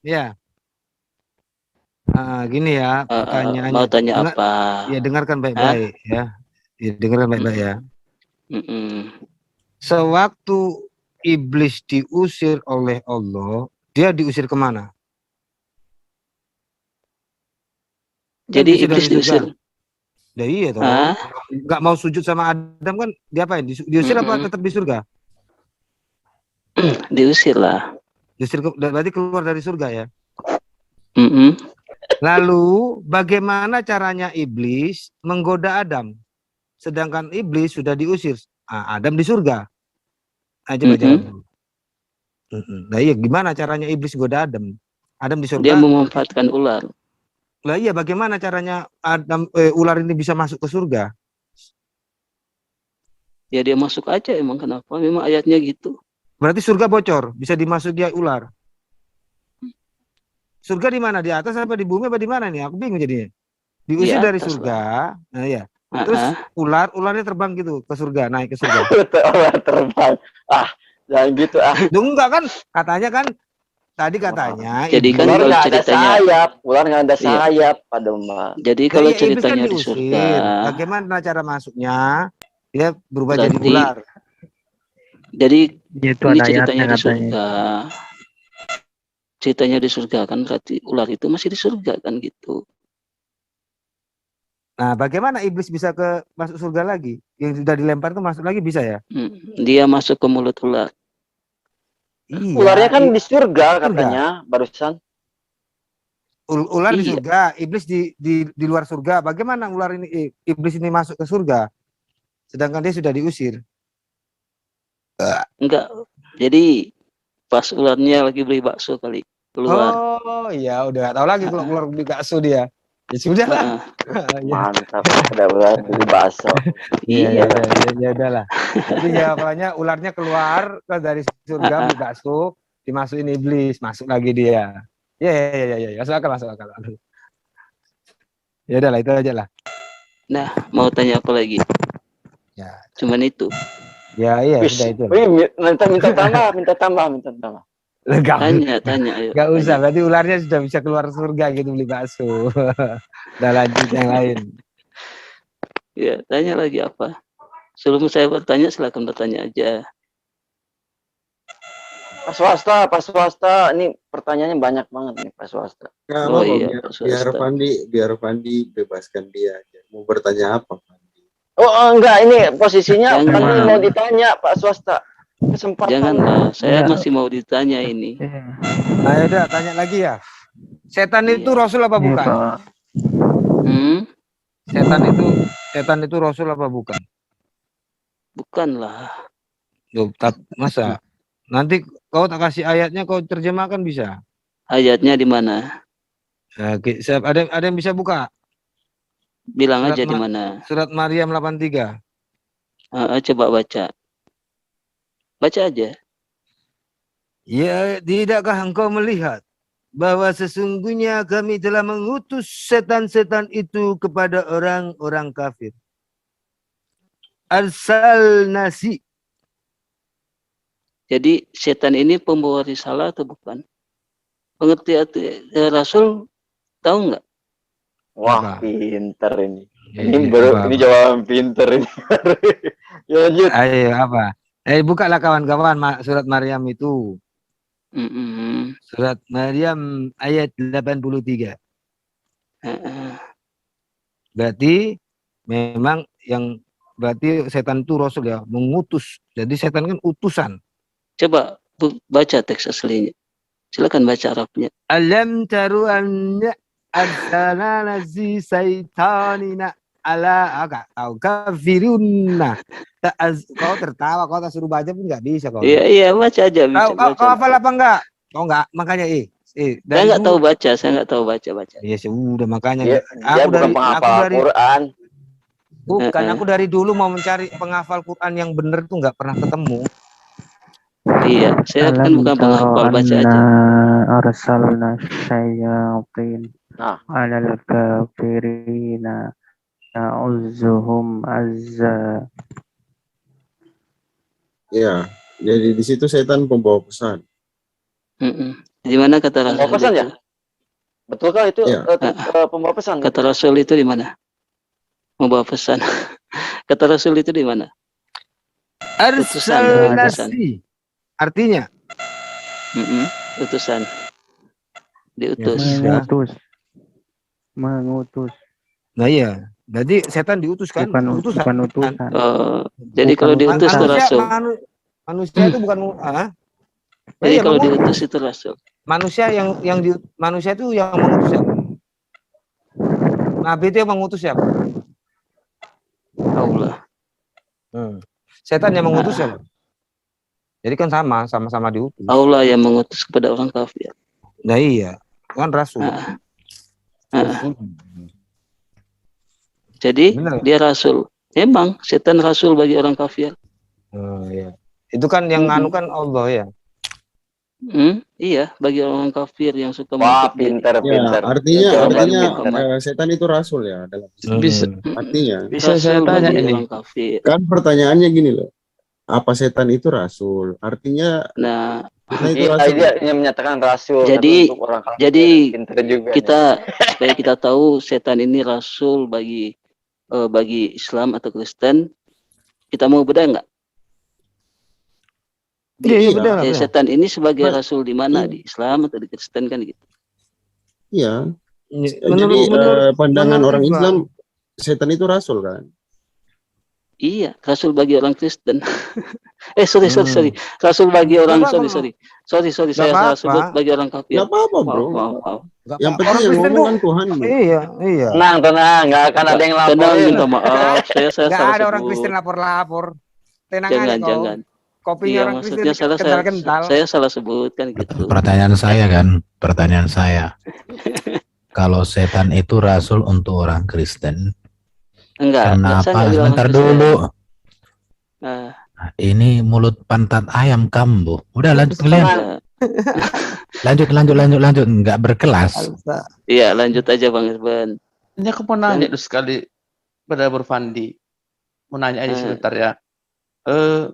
Ya, gini ya Mau pertanyaannya. tanya apa? Ya dengarkan Hah? baik-baik ya. Ya dengarkan baik-baik ya. Sewaktu iblis diusir oleh Allah, dia diusir kemana? Kan Jadi diusir dari iblis surga. diusir. Ya iya toh. Hah? Nggak mau sujud sama Adam kan diapain? Diusir apa tetap di surga? Diusir lah. Diusir berarti keluar dari surga ya. Mm-mm. Lalu bagaimana caranya iblis menggoda Adam? Sedangkan iblis sudah diusir. Adam di surga. Coba jawab Mm-mm. dulu. Nah iya gimana caranya iblis goda Adam? Adam di Dia surga. memanfaatkan ular. Lah iya bagaimana caranya Adam ular ini bisa masuk ke surga? Ya dia masuk aja, emang kenapa? Memang ayatnya gitu. Berarti surga bocor, bisa dimasuki ular. Surga di mana? Di atas apa di bumi apa di mana nih? Aku bingung jadinya. Di Diusir dari atas lah. surga. Nah ya. Terus Ah, ularnya terbang gitu ke surga, naik ke surga. Ular terbang. Jangan gitu Duh, enggak kan? Katanya kan tadi katanya Jadi kan Ular iblis. kalau nggak ada ceritanya, sayap. Ular nggak ada iya. sayap, Pak Doma. Jadi Lah kalau iya iblis kan ceritanya di surga, diusir. Bagaimana cara masuknya? Dia berubah jadi berarti ular. jadi Itu ini ada ceritanya ayatnya di katanya. surga. Ceritanya di surga kan berarti ular itu masih di surga kan gitu. Nah, bagaimana iblis bisa masuk surga lagi? Yang sudah dilempar itu masuk lagi bisa ya? Dia masuk ke mulut ular. Ularnya Iya, kan di surga surga. katanya barusan. Ular di Iya. surga, iblis di luar surga. Bagaimana ular ini iblis ini masuk ke surga? Sedangkan dia sudah diusir. Enggak. Jadi pas ularnya lagi beli bakso kali keluar. Oh iya, udah gak tahu lagi kalau ular beli bakso dia. Ya sudah lah. Mantap, ada ular beli bakso. Iya, ya udahlah. Jadi jawabannya ularnya keluar dari surga beli bakso, dimasukin iblis, masuk lagi dia. Ya, masuk akal. Ya udahlah itu aja lah. Nah, mau tanya apa lagi? Ya. Cuman itu. Ya iya sudah itu. Minta tambah. Tanya ayo. Gak usah, tanya. berarti ularnya sudah bisa keluar surga gitu beli bakso. Udah lanjut yang lain. Ya, tanya lagi apa? Sebelum saya bertanya, silakan bertanya aja. Pak swasta. Ini pertanyaannya banyak banget nih Pak swasta. Nggak Oh apa-apa, iya, biar Fandi bebaskan dia aja. Mau bertanya apa, Fandi? Enggak, ini posisinya Jangan. Fandi mau ditanya Pak swasta. Kesempatan. Janganlah, saya masih mau ditanya ini. Ayo udah tanya lagi ya. Setan itu Rasul apa bukan? Setan itu Rasul apa bukan? Bukanlah. Masa? Nanti kau tak kasih ayatnya, kau terjemahkan bisa. Ayatnya di mana? Ada yang bisa buka? Bilang aja di mana. Surat Maryam 83. Coba baca. Baca aja. Ya, tidakkah engkau melihat bahwa sesungguhnya kami telah mengutus setan-setan itu kepada orang-orang kafir. Arsal nasi. Jadi setan ini pembawa risalah atau bukan? Pengertian Rasul tahu nggak? Wah, pinter ini. Ini jawaban pinter ini. Ya, lanjut. Ayo apa? Bukalah kawan-kawan surat Maryam itu. Surat Maryam ayat 83. Berarti memang berarti setan itu Rasul ya, mengutus. Jadi setan kan utusan. Coba baca teks aslinya. Silakan baca Arabnya. Alam taru anna arsalana zi saitanina ala kafirunna. Kau tertawa, kau tak suruh baca pun nggak bisa kau. Iya baca aja. Kau hafal apa enggak? Kau enggak, makanya saya nggak tahu baca. Iya sudah makanya. Dia bukan penghafal Quran. Bukan, aku dari dulu mau mencari penghafal Quran yang benar tuh nggak pernah ketemu. Iya, saya kan bukan penghafal, baca aja. Arsalna syayatin alal kafirina na'udzuhum azza. Iya, jadi di situ setan pembawa pesan. Di mana kata Rasul Pembawa pesan itu? ya? Betul kan itu Iya. pembawa pesan? Kata Rasul itu di mana? Membawa pesan. Kata Rasul itu di mana? Arsalnasi. Artinya Utusan. ya Diutus. Mengutus. Nah iya, jadi setan diutus kan? Bukan utusan. Jadi kalau diutus itu Rasul. Manusia itu bukan Jadi iya, kalau mengutus. diutus itu Rasul. Manusia manusia itu yang mengutus siapa? Nabi itu yang mengutus siapa? Allah. Setan yang mengutus siapa? Jadi kan sama-sama diutus. Allah yang mengutus kepada orang kafir. Nah iya, kan Rasul. Jadi Benar. dia Rasul. Emang setan Rasul bagi orang kafir. Iya. Itu kan yang nganu kan Allah ya. Iya, bagi orang kafir yang suka Wah, mengikuti. pintar. Artinya setan itu rasul ya dalam Bisa artinya. bisa saya tanya bagi ini. orang kafir. Kan pertanyaannya gini loh. Apa setan itu rasul? Artinya Nah, itu rasul. Dia yang menyatakan rasul. Jadi- untuk orang kafir. jadi Pintar juga kita supaya kita tahu setan ini rasul bagi Islam atau Kristen, kita mau beda nggak? Iya, benar. Setan ini sebagai rasul di mana, di Islam atau di Kristen kan gitu? Iya. Menurut Pandangan menurut orang gua. Islam setan itu rasul kan? Iya, rasul bagi orang Kristen. Sorry. Rasul bagi orang Nggak sorry, saya salah apa-apa. sebut bagi orang kafir. Nggak apa-apa bro. Maaf. Yang penting yang ngomong kan Tuhan. Iya. Tenang, nggak akan ada yang Tenang, laporin. minta maaf. Saya Nggak salah ada sebut. orang Kristen lapor-lapor. Tenang aja kau. Jangan. Kopinya Iya, orang maksudnya Kristen kental-kental. saya salah sebut kan gitu. Pertanyaan saya. Kalau setan itu rasul untuk orang Kristen, Enggak, saya kenapa? nggak bilang Sebentar Kristen. dulu. Nah, Ini mulut pantat ayam kambuh. Udah lanjut kalian. nah, Lanjut. Nggak berkelas. iya lanjut aja Bang Irfan. Ini aku mau nanya dulu sekali pada Burfandi. Mau nanya aja sebentar ya.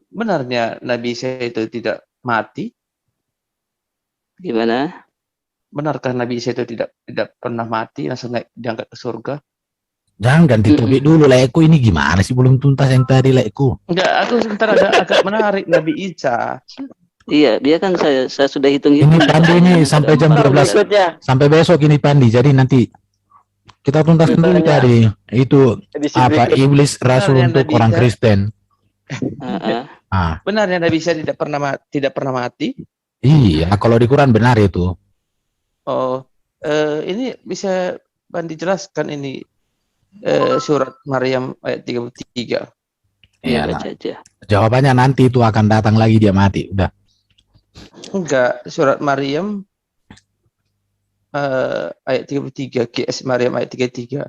Benarnya Nabi Isa itu tidak mati? Gimana? Benarkah Nabi Isa itu tidak pernah mati, langsung naik diangkat ke surga? Jangan ganti topik dulu, lekku. Ini gimana sih belum tuntas yang tadi, lekku? Enggak, aku sebentar agak menarik Nabi Isa. Iya, dia kan saya sudah hitung. Ini Pandi ini sampai jam 12. Sampai besok ini Pandi. Jadi nanti kita tuntaskan dulu tadi. Itu apa iblis rasul Benarnya untuk Nabi orang Isa- Kristen. Benarnya Nabi Isa tidak pernah mati? Iya, kalau di Quran benar itu. Oh, ini bisa Bandi jelaskan ini surat Maryam ayat 33. Iya, Iya, baca aja. jawabannya nanti itu akan datang lagi dia mati. Udah. Enggak, surat Maryam ayat 33, GS Maryam ayat 33.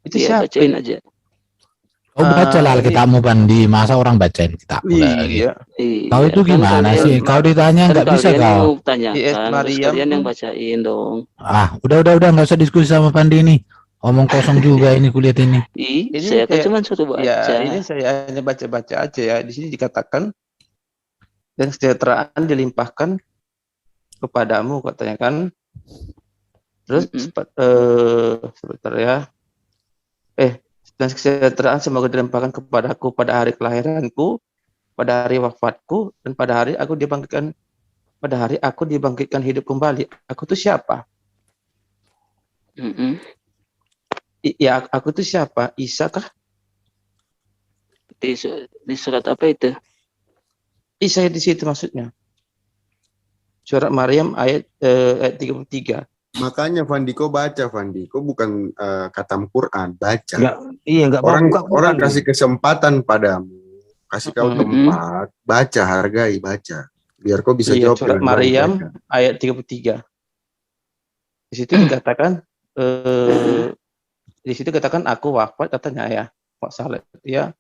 Itu Iya, siapa? bacain aja. Oh, baca lah ini- kitabmu Bandi. Masa orang bacain kitab lagi? Iya. Kau itu Kan gimana kalian- sih? Kau ditanya nggak bisa kalian kau. yang tanyakan, Yes, terus Maryam. kalian yang bacain dong. Udah nggak usah diskusi sama Pandi ini. Omong kosong juga ini kulihat ini. Ini Saya kan kayak- cuma suruh baca. Ya, ini saya hanya baca-baca aja ya. Di sini dikatakan dan kesejahteraan dilimpahkan kepadamu katanya kan. Terus sebentar ya. Dan kesejahteraan semoga dilimpahkan kepadaku pada hari kelahiranku, pada hari wafatku, dan pada hari aku dibangkitkan hidup kembali. Aku tuh siapa? Ya, aku tuh siapa? Isa kah? Di surat apa itu? Isa di situ maksudnya. Surat Maryam ayat 33. Makanya Fandi, kau baca Fandi. Kau bukan khatam Quran, baca. Nggak mau Orang buka Quran. kasih kesempatan padamu, kasih kau tempat, baca, hargai, baca. Biar kau bisa Iya, jawab. surat dengan Maryam baik. ayat 33. Di situ dikatakan aku wafat katanya ya. Kok salah ya.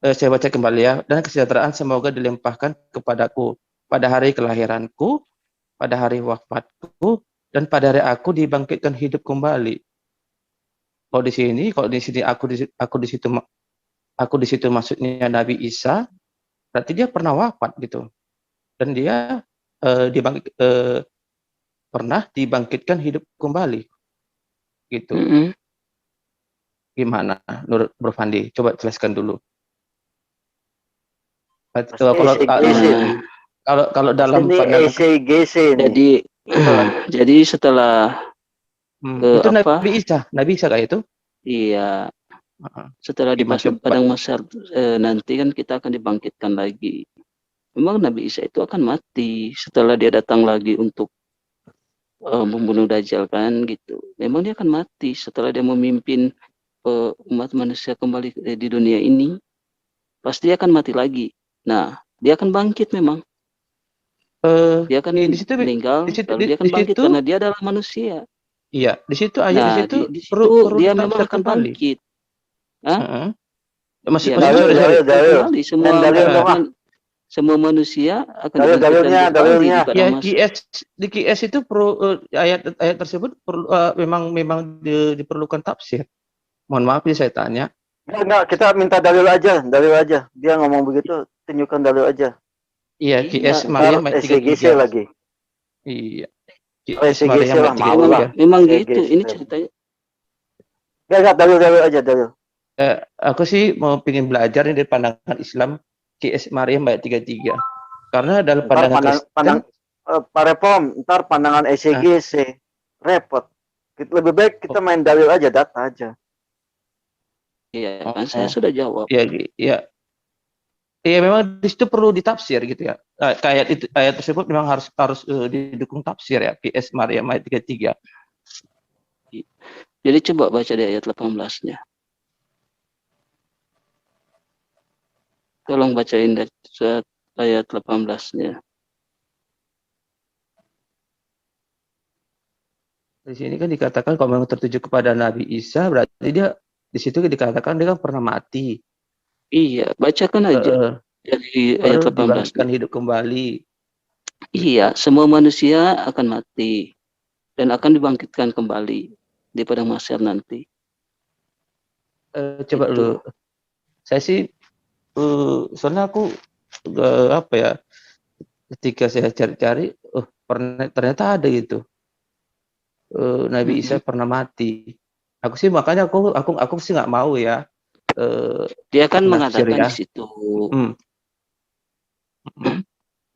Saya baca kembali ya. Dan kesejahteraan semoga dilimpahkan kepadaku pada hari kelahiranku, pada hari wafatku, dan pada hari aku dibangkitkan hidup kembali. Kalau di sini aku di situ maksudnya Nabi Isa, berarti dia pernah wafat gitu. Dan dia pernah dibangkitkan hidup kembali, gitu. Gimana, menurut Bro Fandi? Coba jelaskan dulu. Kalau dalam pandangan, jadi setelah itu Nabi Isa kayak itu? Iya. Setelah di padang mahsyar nanti kan kita akan dibangkitkan lagi. Memang Nabi Isa itu akan mati setelah dia datang lagi untuk membunuh Dajjal kan gitu. Memang dia akan mati setelah dia memimpin umat manusia kembali di dunia ini. Pasti dia akan mati lagi. Nah, dia akan bangkit memang. Dia akan meninggal, lalu dia akan bangkit karena dia adalah manusia. Iya, di situ ayat Nah, di situ perlu dia memang akan bangkit. Dalil. Semua manusia akan dibangkitkan kembali di padang mahsyar. Di QS itu perlu ayat tersebut perlu memang diperlukan tafsir. Mohon maaf ya saya tanya. Enggak, kita minta dalil aja. Dia ngomong begitu, tunjukkan dalil aja. Iya, QS Maryam ayat 33 lagi. Iya. QS Maryam ayat 33. Memang gitu, ini ceritanya. Enggak, dalil aja, dalil. Aku sih mau pengen belajar dari pandangan Islam QS Maryam ayat 33. Karena dalam pandangan Pak Repom, ntar pandangan SCGC repot. Lebih baik kita main dalil aja, data aja. Iya, kan saya sudah jawab. Iya, memang di situ perlu ditafsir gitu ya. Ayat tersebut memang harus didukung tafsir ya. QS Maryam ayat 33. Jadi coba baca di ayat 18-nya. Tolong bacain dari ayat 18-nya. Di sini kan dikatakan kalau memang tertuju kepada Nabi Isa, berarti dia di situ dikatakan dia kan pernah mati. Iya, bacakan aja dari ayat 18. Akan hidup kembali. Iya, semua manusia akan mati dan akan dibangkitkan kembali di padang mahsyar nanti. Coba dulu. Saya sih soalnya aku ketika saya cari-cari, ternyata ada gitu. Nabi Isa pernah mati. Aku sih makanya aku sih nggak mau ya. Dia kan mengatakan di situ.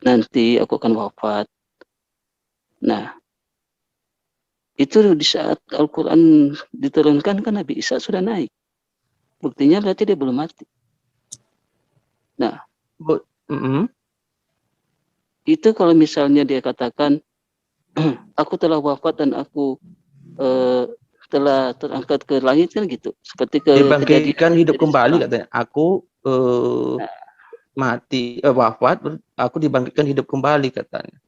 Nanti aku akan wafat. Nah, itu di saat Al-Quran diturunkan kan Nabi Isa sudah naik. Buktinya berarti dia belum mati. Nah, itu kalau misalnya dia katakan, aku telah wafat dan aku telah terangkat ke langit kan gitu. Seperti dibangkitkan hidup kembali katanya. Aku mati wafat, aku dibangkitkan hidup kembali katanya.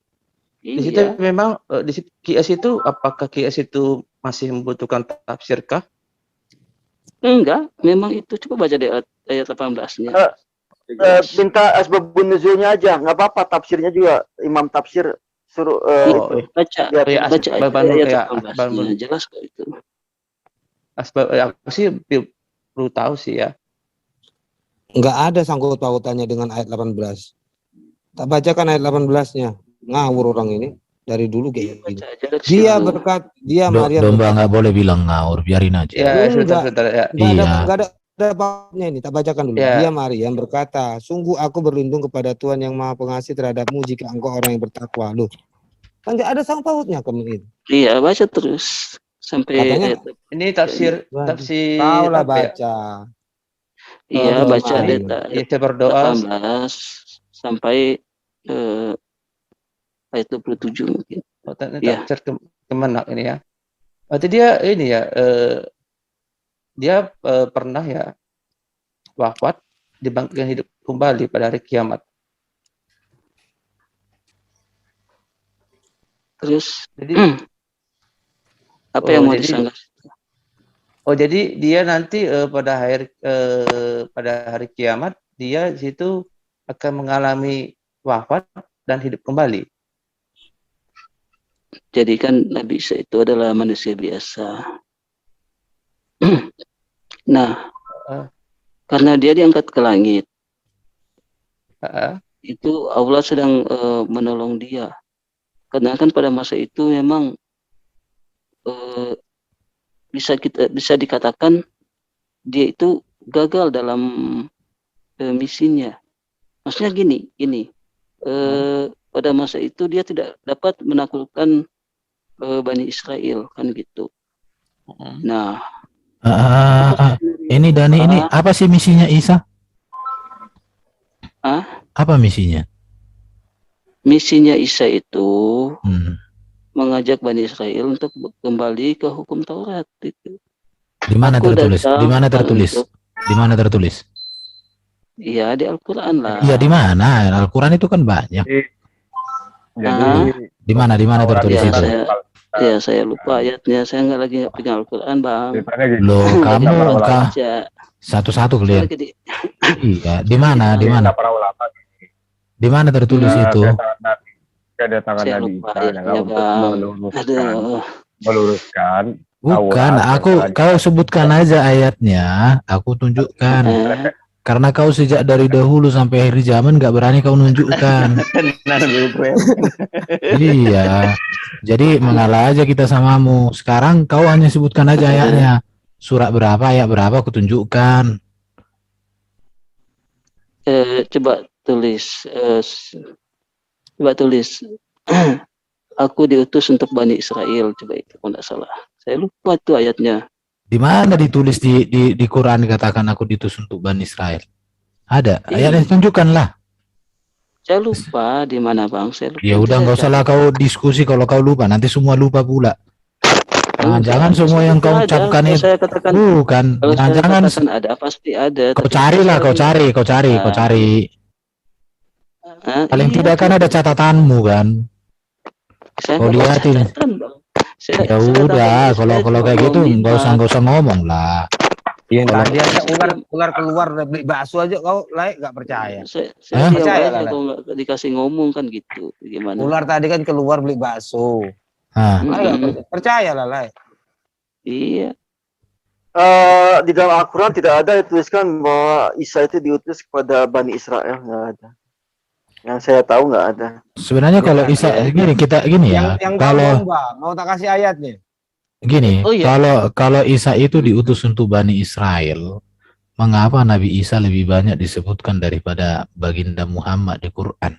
Di situ memang di QS itu apakah QS itu masih membutuhkan tafsirkah? Enggak, memang itu coba baca di ayat 18-nya. Minta asbabun nuzulnya aja, nggak apa-apa tafsirnya juga imam tafsir suruh baca ayat 18-nya jelas kok itu. Aku sih perlu tahu sih ya. Nggak ada sangkut pautannya dengan ayat 18. Tak bacakan ayat 18-nya. Ngawur orang ini dari dulu kayak gini. Dia berkat, dia Maryam. Domba nggak boleh bilang ngawur, biarin aja. Ya, sebentar ya. Nggak ada bapaknya ini. Tak bacakan dulu. Dia Maryam berkata, sungguh aku berlindung kepada Tuhan yang Maha Pengasih terhadapmu jika engkau orang yang bertakwa. Loh, kan nggak ada sangkut pautnya kemudian. Iya, baca terus sampai katanya, ini tafsir tahu lah baca. Iya, baca data kita berdoa 18 sampai ayat 27 mungkin. Tafsir kemenak ini ya. Berarti dia ini ya dia pernah ya wafat dibangkitkan hidup kembali pada hari kiamat. Terus jadi apa yang mau disanggah? Jadi dia nanti pada hari kiamat dia di situ akan mengalami wafat dan hidup kembali. Jadi kan Nabi Isa itu adalah manusia biasa. Nah, karena dia diangkat ke langit, itu Allah sedang menolong dia Karena kan pada masa itu memang bisa dikatakan dia itu gagal dalam misinya. Maksudnya gini, pada masa itu dia tidak dapat menaklukkan Bani Israel kan gitu. Nah, ini Dani, ini apa sih misinya Isa? Apa misinya? Misinya Isa itu mengajak Bani Israel untuk kembali ke hukum Taurat itu. Di mana tertulis? Di mana tertulis? Di mana tertulis? Iya, di Al-Qur'an lah. Iya, di mana? Al-Qur'an itu kan banyak. Di mana tertulis itu? Saya lupa ayatnya. Saya nggak pegang Al-Qur'an, Bang. Loh, kamu satu-satu kalian. Iya, di mana? Di mana tertulis itu? Saya lupa ayatnya, Bang. Aduh. Meluruskan. Bukan, kau sebutkan aja ayatnya, aku tunjukkan. Karena kau sejak dari dahulu sampai akhir zaman gak berani kau nunjukkan. Iya, jadi mengalah aja kita samamu. Sekarang kau hanya sebutkan aja ayatnya. Surat berapa, ayat berapa, aku tunjukkan. Coba tulis. Aku diutus untuk Bani Israel. Coba itu, kalau tidak salah. Saya lupa itu ayatnya. Di mana ditulis di Quran dikatakan aku diutus untuk Bani Israel? Ada ayatnya, tunjukkanlah. Saya lupa di mana, Bang. Ya udah, nggak usah lah kau diskusi kalau kau lupa, nanti semua lupa pula. Jangan semua yang kau ucapkan itu bukan. Jangan ada, pasti ada. Kau carilah, kau cari. Paling tidak kan ada catatanmu kan. Kau lihatin. Ya udah, kalau kayak gitu nggak usah ngomong lah. Yang tadi aja ular keluar beli bakso aja kau nggak percaya. Saya percaya lah kalau nggak dikasih ngomong kan gitu. Gimana? Ular tadi kan keluar beli bakso. Percaya lah. Iya. Di dalam Al-Quran tidak ada dituliskan bahwa Isa itu diutus kepada Bani Israel, nggak ada. Yang saya tahu nggak ada. Sebenarnya kalau Isa gini ya. Kalau mau tak kasih ayatnya. Gini, kalau Isa itu diutus untuk Bani Israel, mengapa Nabi Isa lebih banyak disebutkan daripada baginda Muhammad di Quran?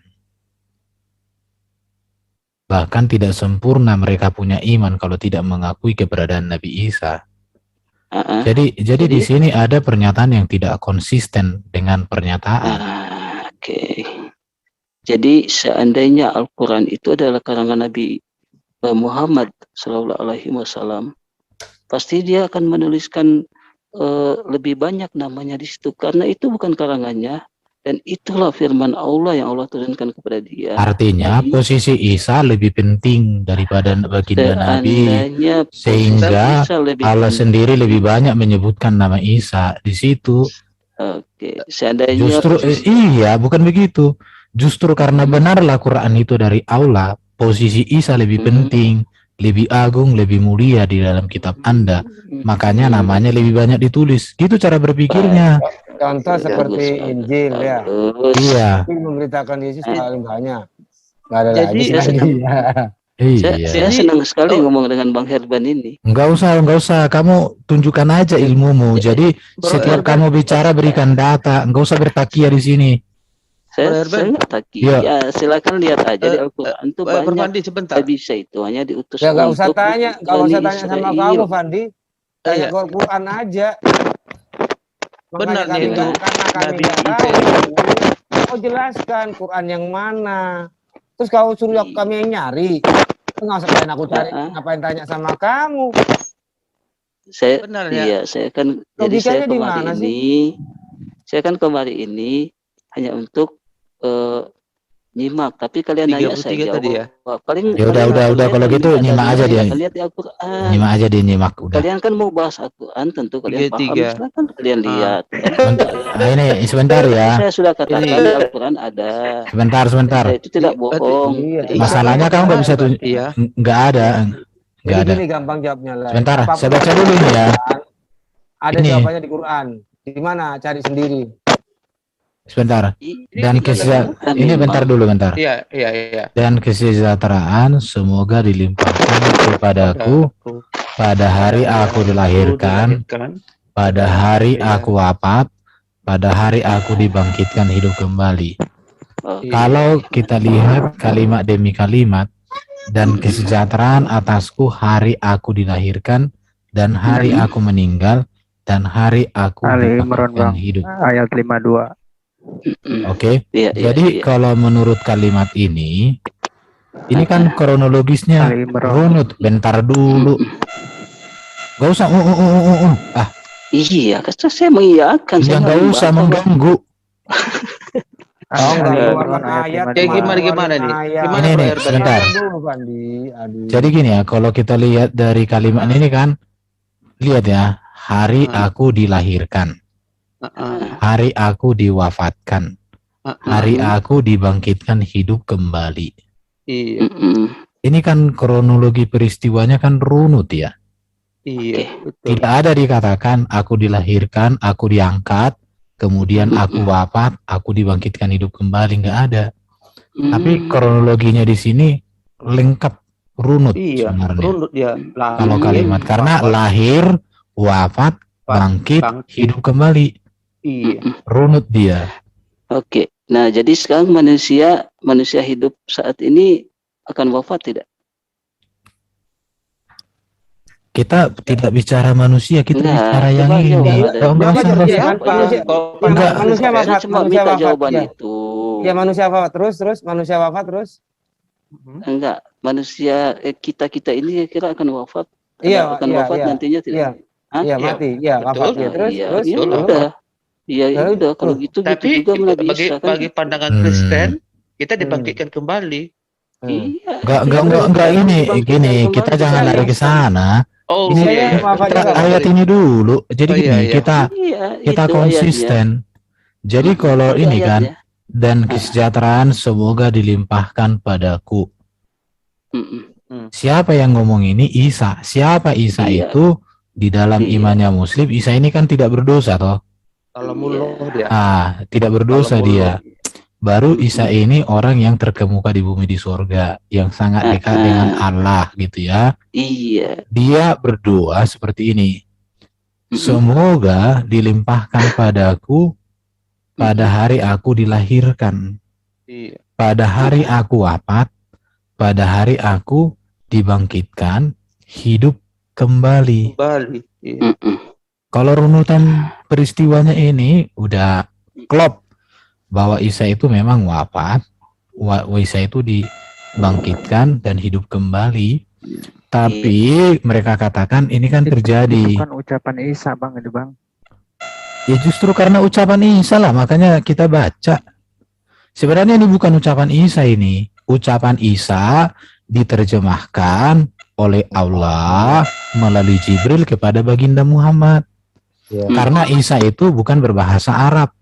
Bahkan tidak sempurna mereka punya iman kalau tidak mengakui keberadaan Nabi Isa. Jadi di sini ada pernyataan yang tidak konsisten dengan pernyataan. Oke. Jadi seandainya Al-Quran itu adalah karangan Nabi Muhammad Sallallahu Alaihi Wasallam, pasti dia akan menuliskan lebih banyak namanya di situ, karena itu bukan karangannya dan itulah firman Allah yang Allah turunkan kepada dia. Artinya posisi Isa lebih penting daripada baginda Nabi, sehingga Allah sendiri lebih banyak menyebutkan nama Isa di situ. Oke, seandainya justru bukan begitu. Justru karena benarlah Quran itu dari Allah, posisi Isa lebih penting, lebih agung, lebih mulia di dalam kitab Anda. Makanya namanya lebih banyak ditulis. Gitu cara berpikirnya. Contoh seperti Injil ya. Iya. Memberitakan Yesus paling banyak. Nggak ada lagi. Saya senang sekali ngomong dengan Bang Herban ini. Enggak usah. Kamu tunjukkan aja ilmumu. Jadi setiap kamu bicara berikan data. Enggak usah bertakia di sini. Saya nggak taki. Ya silakan lihat aja di Al-Quran tuh banyak. Bisa itu hanya diutus. Ya nggak usah tanya sama kamu, Fandi. Tanya Al-Quran aja. Benar itu. Kami nggak tahu. Kau jelaskan Quran yang mana. Terus kau suruh kami yang nyari. Nggak usah tanya aku cari. Ngapain tanya sama kamu? Saya kan jadi saya kan kemarin ini hanya untuk nyimak, tapi kalian nanya saya jawab. Tadi ya? Paling ya udah kalau gitu nyimak aja dia. Lihat di Al-Quran. Nyimak aja dia udah. Kalian kan mau bahas Al-Quran, tentu kalian paham. Silakan kalian lihat. Ini sebentar ya. Saya sudah katakan di Al-Quran ada. Sebentar. Itu tidak bohong. Masalahnya kamu nggak bisa tunjuk. Nggak ada. Ini gampang jawabnya lah. Sebentar, saya baca dulu nih ya. Ada jawabannya di Quran. Di mana? Cari sendiri. sebentar. Dan Bukan ini memang. bentar dulu, bentar. Iya. Dan kesejahteraan semoga dilimpahkan kepadaku pada hari aku dilahirkan, pada hari aku wafat, pada hari aku dibangkitkan hidup kembali. Kalau kita lihat kalimat demi kalimat, dan kesejahteraan atasku hari aku dilahirkan, dan hari aku meninggal, dan hari aku Ali Imran, dibangkitkan Bang. hidup. Ayat 52. Oke. Iya, iya, Jadi iya. kalau menurut kalimat ini kan kronologisnya Ali Imran. runut. Bentar dulu. Gak usah. Iya, saya mengiyakan. Ya Saya gak nggak usah membantah, Bang. mengganggu. Ali nggak Imran keluarkan ayat ayat. 52. Kayak gimana nih? Gimana Ini Bro nih, Erdan? sebentar. Dulu, Andi. Jadi gini ya, kalau kita lihat dari kalimat ini kan, lihat ya, hari aku dilahirkan, hari aku diwafatkan, hari aku dibangkitkan hidup kembali. Iya. Ini kan kronologi peristiwanya kan runut ya. Iya, betul. Tidak ada dikatakan aku dilahirkan, aku diangkat, kemudian aku wafat, aku dibangkitkan hidup kembali, nggak ada. Tapi kronologinya di sini lengkap, runut Iya, sebenarnya. runut dia. Kalau kalimat karena lahir, wafat, bangkit, hidup kembali, Iya. runut dia. Oke. Nah, jadi sekarang manusia hidup saat ini akan wafat tidak? Kita tidak bicara manusia, kita Enggak, bicara yang coba ini. jawab Enggak ada. usah, Jawab aja, enggak manusia usah. kan? Manusia, Enggak. manusia Saya wafat, cuma manusia minta wafat. jawaban Ya. itu. Ya manusia wafat terus manusia wafat terus. Enggak, manusia kita ini kira akan wafat. Iya, akan iya, wafat iya. nantinya tidak? Iya. Hah? Iya, mati. Iya, Betul. wafat. Iya, terus Iya, terus. ya Betul. udah. Iya, ya Terus, udah. Kalau gitu Tapi juga Nabi Isa kan. bagi pandangan Hmm. Kristen, kita dibangkitkan kembali. Iya. Enggak ini gini, kita jangan lari ke sana. Oh, Ini iya. kita ayat ini dulu. Jadi Oh, iya, gini, iya. kita itu konsisten. Jadi kalau Itu ini kan, ayatnya. dan kesejahteraan semoga dilimpahkan padaku. Mm-mm. Siapa yang ngomong ini? Isa. Siapa Isa Iya. itu? Di dalam Iya. imannya Muslim, Isa ini kan tidak berdosa toh. Kalau mulu dia. Tidak berdosa Kalau dia. Baru Isa ini orang yang terkemuka di bumi di surga, yang sangat dekat dengan Allah gitu ya. Iya. Dia berdoa seperti ini. Semoga dilimpahkan padaku pada hari aku dilahirkan, Iya. pada hari aku wafat, pada hari aku dibangkitkan hidup kembali. Kembali. Iya. Kalau runutan peristiwanya ini udah klop bahwa Isa itu memang wafat, Isa itu dibangkitkan dan hidup kembali. Tapi mereka katakan ini kan terjadi. Itu kan ucapan Isa, Bang, itu, Bang. Ya justru karena ucapan Isa lah, makanya kita baca. Sebenarnya ini bukan ucapan Isa ini. Ucapan Isa diterjemahkan oleh Allah melalui Jibril kepada baginda Muhammad. Ya. Karena Isa itu bukan berbahasa Arab,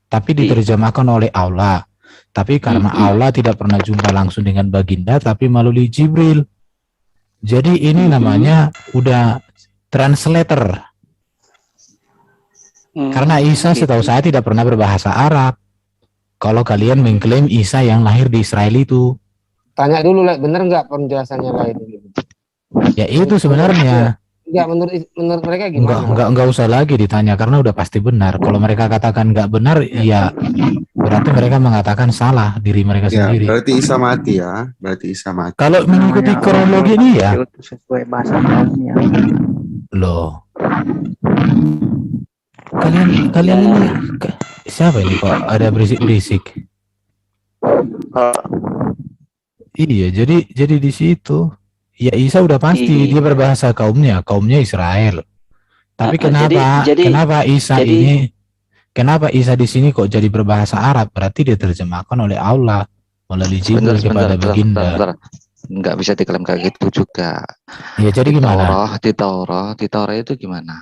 tapi diterjemahkan oleh Allah. Tapi karena Allah tidak pernah jumpa langsung dengan baginda, tapi melalui Jibril. Jadi ini namanya udah translator. Karena Isa setahu saya tidak pernah berbahasa Arab. Kalau kalian mengklaim Isa yang lahir di Israel itu. Tanya dulu, Lek, bener nggak penjelasannya lain? Ya itu sebenarnya. Enggak, menurut mereka gimana? Enggak usah lagi ditanya karena udah pasti benar. Kalau mereka katakan enggak benar, ya berarti mereka mengatakan salah diri mereka Ya, sendiri. berarti Isa mati ya. Berarti Isa mati. Kalau mengikuti kronologi ini ya, Diutus sesuai bahasa kaumnya. loh. Kalian ini siapa ini kok ada berisik-berisik? Iya, jadi di situ ya Isa udah pasti dia berbahasa kaumnya Israel. Tapi kenapa Isa di sini kok jadi berbahasa Arab? Berarti dia terjemahkan oleh Allah melalui Jibril kepada baginda. Nggak bisa diklaim kayak gitu juga. Ya jadi gimana? Di Taurat itu gimana?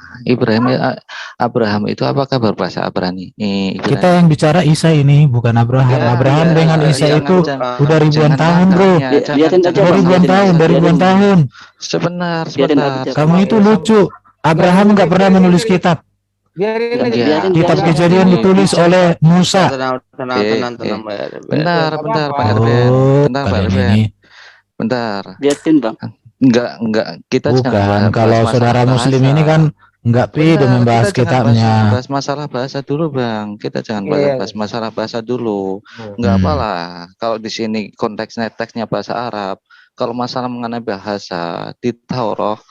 Abraham itu apakah berbahasa Abrani? Kita yang bicara Isa ini bukan Abraham. Abraham dengan Isa itu udah ribuan tahun, bro. Ribuan tahun. Sebentar. Kamu itu lucu. Abraham nggak pernah menulis kitab. Biarin aja. Iya. biarin Kitab biarin. Kejadian ditulis oleh Musa. Tenang, tenang, Oke, tenang, oke. tenang. Bentar, Nggak bentar, apa-apa. Pak Erben. Oh, Bentar, Pak kalian Erben. ini. Bentar. Biarin Bang. Enggak. Kita jangan Bukan, bahas kalau masalah saudara muslim bahasa. ini kan nggak pede Bentar, membahas kita jangan kitabnya. bahas masalah bahasa dulu, Bang. Kita jangan Iya. bahas masalah bahasa dulu. Enggak Hmm. apalah. Kalau di sini konteksnya teksnya bahasa Arab. Kalau masalah mengenai bahasa di Taurat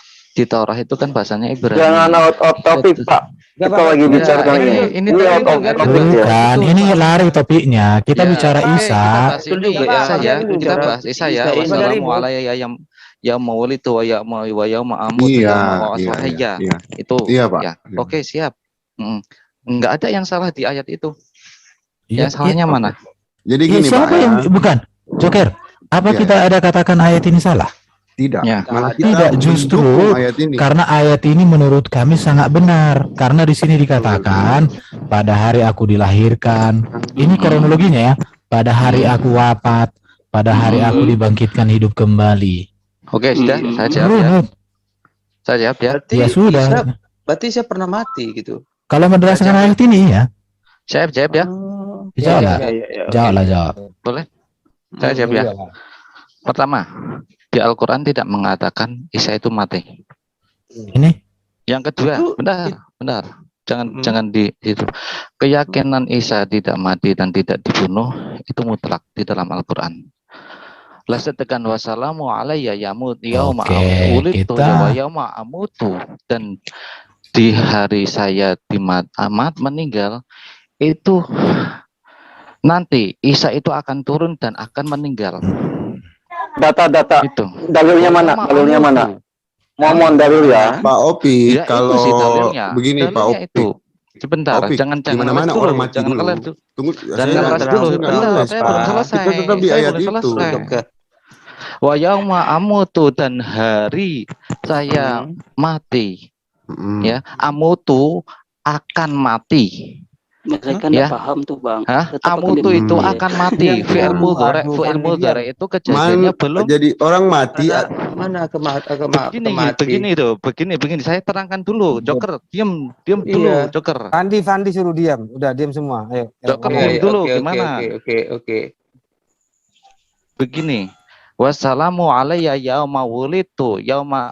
itu kan bahasanya Ibrani. Jangan out of topic, Pak. Nggak Kita apa-apa. lagi Ya, bicara tentang ini ini tadi out of biarin topic dulu. ya. Bukan, Betul, ini Pak. lari topiknya. Kita Ya, bicara oke, Isa. kita bahas Betul ini juga Isa ya. ya. Biarin Kita bicara bahas Isa ya. Isa ini. Wassalamu alaihi ya maulidu wa yauma amut Iya, ya mau iya, aswahaya. iya. Itu Iya, Pak. ya. Iya. Oke, siap. Enggak ada yang salah di ayat itu. Iya, Yang salahnya mana? Jadi iya, gini, Pak. siapa yang bukan? Joker, apa Iya. kita ada katakan ayat ini salah? Tidak. Ya. Malah kita Tidak, justru mendukung ayat ini. karena ayat ini menurut kami sangat benar. Karena di sini dikatakan pada hari aku dilahirkan. Ini kronologinya ya. Pada hari aku wafat, pada hari aku dibangkitkan hidup kembali. Oke, sudah. Saya jawab ya. Runut. Saya jawab ya. Berarti Ya sudah. berarti saya pernah mati gitu. Kalau berdasarkan ayat ini ya, Saya jawab ya. Oh, Jawab lah. oke. jawablah jawab. Boleh? Saya jawab ya. Pertama, di Al-Quran tidak mengatakan Isa itu mati. Ini Yang kedua, Itu- benar. Jangan di itu. Keyakinan Isa tidak mati dan tidak dibunuh itu mutlak di dalam Al-Quran. Lasetekan wassalamu alayya yamut yauma Oke, ulitu kita- wa yauma amutu, dan di hari saya amat meninggal itu nanti Isa itu akan turun dan akan meninggal. Data Itu. dalilnya mana? Wa yauma Dalilnya mana? amutu. Mohon dalil ya. Pak Opi, Ya, itu kalau sih dalilnya. begini Pak Dalilnya Opi, itu. Sebentar, Opik, jangan di mana-mana ngeles orang dulu, mati jangan dulu. ngeles dulu. tunggu, Jangan saya ngeles nggak dulu. nggak Bentar, ngeles, saya Pak. belum selesai. Kita tetap di Saya ayat belum itu. selesai. Oke. Wa yauma amutu, dan hari saya mati. Mm-mm. Ya, amutu akan mati. Mereka Ya. nggak paham tuh Bang. Hah? Tetap akan Amutu itu dibunuh ya. akan mati. Diam, Fi'il diam. mudhari, Aduh, fi'il Fandi, mudhari itu kejadiannya belum. Jadi orang mati. Mana Begini. Saya terangkan dulu. Joker, diam dulu, Iya. Joker. Fandi suruh diam. Udah diam semua. Ayo. Joker, ngomong. diam dulu, Oke, gimana? Oke. Begini, wassalamu alayya yauma wulitu, yauma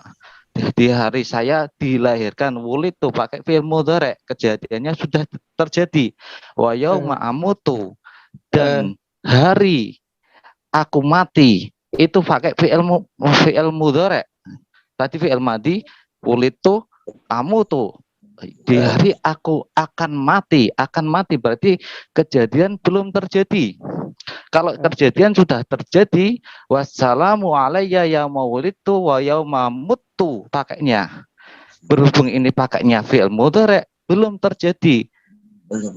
di hari saya dilahirkan, wulitu pakai fi'il mudhari, kejadiannya sudah terjadi. Wa yauma amutu, dan hari aku mati itu pakai fi'il mudhari. Tadi fi'il madi, wulitu, amutu. Di hari aku akan mati berarti kejadian belum terjadi. Kalau kejadian sudah terjadi, wassalamu alayya yauma wulidtu wa yauma muttu pakainya. Berhubung ini pakainya fi'il mudhari, belum terjadi.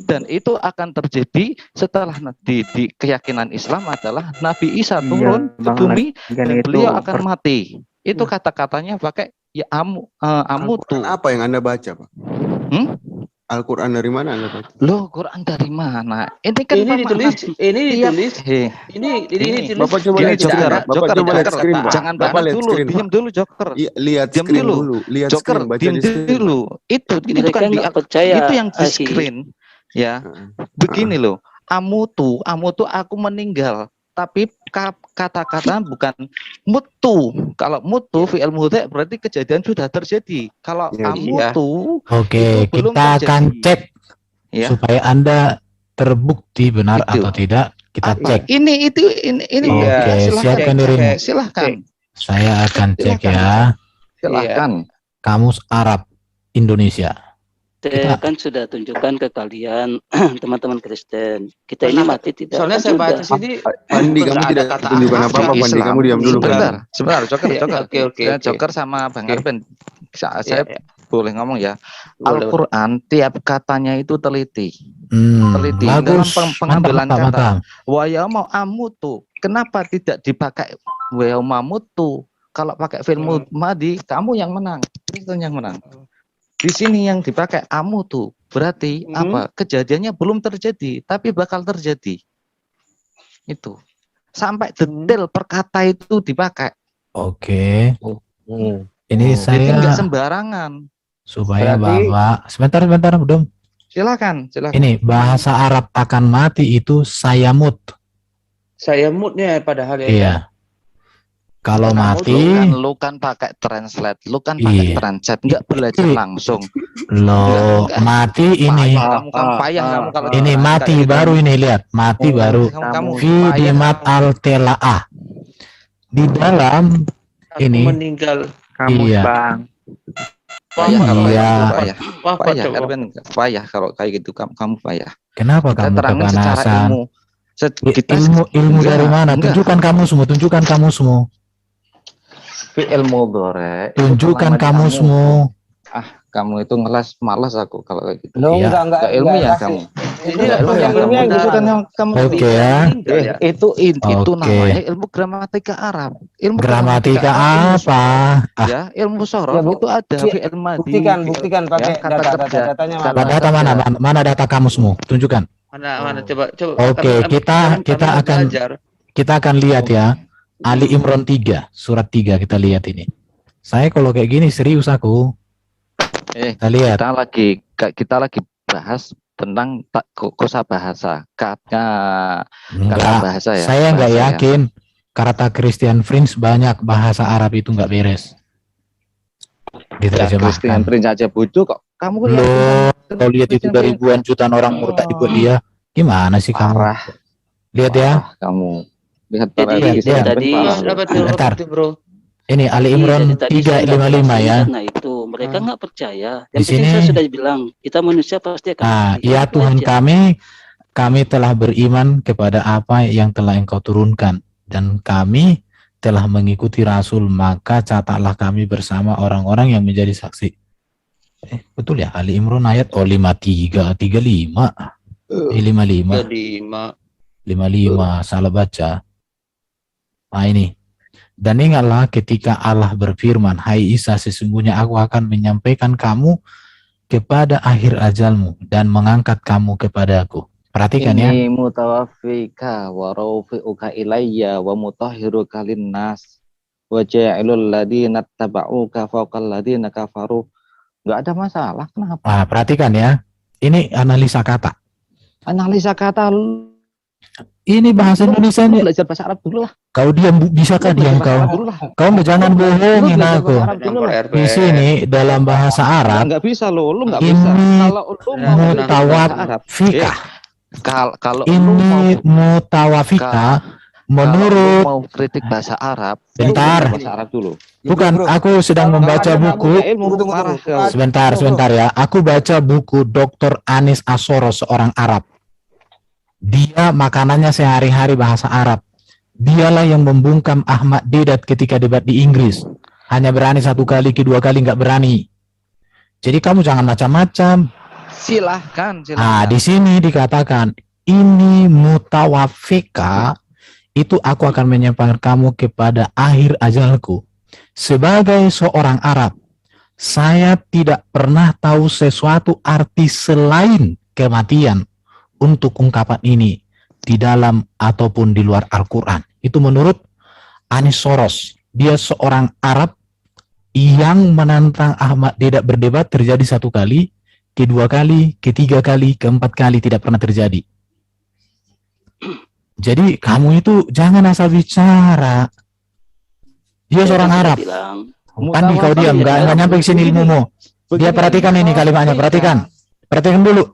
Dan itu akan terjadi setelah di keyakinan Islam adalah Nabi Isa turun ke bumi dan beliau akan mati. Itu kata-katanya pakai ya amutu. Al-Quran apa yang Anda baca, Pak? Al-Quran dari mana Anda baca? Loh, Quran dari mana? Ini kan Ini ditulis. Ini ditulis. Bapak coba lihat screen, Pak. Bapak coba lihat screen, Pak. Jangan Bapak panik lihat dulu, screen, Pak. diam dulu, Joker. Iya, lihat Diam screen dulu. dulu. Lihat Joker, screen, baca diam di screen. dulu. Itu Mereka bukan di nggak percaya, itu yang di Ahi. screen. Ya, begini loh. Amutu aku meninggal. Tapi kata-kata bukan mutu. Kalau mutu fi'il mudhari berarti kejadian sudah terjadi. Kalau Ya, amutu Oke, itu belum kita akan terjadi. cek Ya. supaya Anda terbukti benar Itu. atau tidak. Kita cek. Ini Oke, silahkan. siapkan dirimu. Silahkan. Saya akan cek ya. Silahkan. Kamus Arab Indonesia. Kita kan sudah tunjukkan ke kalian teman-teman Kristen. Kita ini mati tidak. Soalnya kan saya baca sudah. sini. Pandi, kamu Nggak tidak ada kata tunjukkan ahad apa-apa, di Pandi. Islam. Kamu diam dulu, Pandi. Sebentar, Joker. Oke. Joker sama Bang Arben. Saya Iya. boleh ngomong ya. Boleh. Al-Quran tiap katanya itu teliti. Teliti Bagus. dalam pengambilan Mantap, kata. mantap. Wa yauma amutu. Kenapa tidak dipakai wa yauma mutu? Kalau pakai fi'il madi, kamu yang menang. Kristen yang menang. Di sini yang dipakai amutu. Berarti apa? Kejadiannya belum terjadi, tapi bakal terjadi. Itu. Sampai detail per kata itu dipakai. Oke. Ini Jadi nggak saya sembarangan. Supaya Berarti- Bapak sebentar belum. Silakan. Ini bahasa Arab akan mati itu sayamut. Saya moodnya padahal ya. Iya. Kalau mati Lu kan pakai translate, lu kan pakai Iya. translate, nggak belajar Iya. langsung. lo mati ini. Kamu payah kamu kalau Ini translate mati kayak gitu. baru ini lihat, mati baru. Kamu Fi dimat al telaah. Di dalam Aku ini meninggal. Kamu Iya. Bang. payah kalau Iya. kayak gitu, payah. Wafat Payah, coba. Erwin, payah kalau kayak gitu kamu payah. kenapa Kita kamu terangin secara kepanasan? ilmu. Kita Ilmu dari enggak, mana? enggak. Tunjukkan kamusmu. Fi ilmu dore. itu Tunjukkan namanya kamusmu. Kamu itu ngeles, malas aku kalau kayak gitu. Lo Iya. enggak Gak ilmiah kasih. kamu. Ini Nggak apa ilmiah yang kamu. benar? Itu kan yang kamu Oke ya. Meninggal ya. itu Oke. namanya ilmu gramatika Arab. Ilmu Gramatika ilmu apa? sorof, ya, ilmu sorof Ya, Bu. itu ada Iya, fi'il madi. Buktikan pakai kata kerja. data-datanya Kata mana? Data mana data kamusmu? Tunjukkan. Mana coba. Oke, kita akan lihat ya. Ali Imran 3, surat 3 kita lihat ini. Saya kalau kayak gini serius aku. Kita lihat. Kita lagi bahas tentang kosa bahasa. Kata Enggak. bahasa ya. Saya nggak bahasa yakin kata Christian Prince banyak bahasa Arab itu nggak beres. Christian Diterjemahkan. Prince aja bodoh kok. Kamu kan Loh, kalau lihat itu dari ribuan jutaan orang murtad ikut dia, gimana sih kamu? parah. Lihat ya. Parah kamu. Lihat Jadi, para Christian tadi- Prince parah. Dapat Bentar. bro. Ini Ali Iya, Imran jadi tadi saya nggak 355 ya. jelasin karena itu mereka nggak percaya. Di Yang penting sini- saya sudah bilang kita manusia pasti akan. Nah, mati. ya Itu Tuhan aja. kami telah beriman kepada apa yang telah Engkau turunkan dan kami telah mengikuti Rasul, maka catatlah kami bersama orang-orang yang menjadi saksi. Betul ya, Ali Imran ayat 53, 35, 55, 55, salah baca. Nah ini. Dan ingatlah ketika Allah berfirman, hai Isa, sesungguhnya aku akan menyampaikan kamu kepada akhir ajalmu dan mengangkat kamu kepadaku. Perhatikan ya. Ini mutawaffika wa rafi'uka ilayya wa mutahhiruka linnas wa ja'ilul ladina taba'uka fawqal ladina kafaru. Enggak ada masalah, kenapa? Nah, perhatikan ya. Ini analisa kata. Analisa kata Ini bahasa Indonesia lu nih. belajar bahasa Arab dulu lah. Kau diam, bisakah Lu diam belajar bahasa Arab kau? dulu lah. Kau jangan bohongin belajar aku. bahasa Arab dulu lah. Di sini dalam bahasa Arab Enggak bisa lo, lu enggak Ini bisa. Kalau lu mau belajar bahasa Arab, mutawafika. kalau lu mau Ini mutawafika menurut mau kritik bahasa Arab, Bentar. lu belajar bahasa Arab dulu. bukan aku sedang membaca buku. Sebentar ya. Aku baca buku Dr. Anis Asoro, seorang Arab. Dia makanannya sehari-hari bahasa Arab. Dialah yang membungkam Ahmad Deedat ketika debat di Inggris. Hanya berani satu kali, kedua kali nggak berani. Jadi kamu jangan macam-macam. Silahkan. Nah, di sini dikatakan ini mutawafika, itu aku akan menyampaikan kamu kepada akhir ajalku. Sebagai seorang Arab, saya tidak pernah tahu sesuatu arti selain kematian untuk ungkapan ini di dalam ataupun di luar Al-Quran. Itu menurut Anis Soros. Dia seorang Arab yang menantang Ahmad Deedat berdebat, terjadi satu kali, kedua kali, ketiga kali, keempat kali, tidak pernah terjadi. Jadi kamu itu jangan asal bicara. Dia Saya seorang sudah Arab. bilang. Andi, kau diam, nggak nyampe sini ilmumu. Dia perhatikan ini kalimatnya, perhatikan dulu.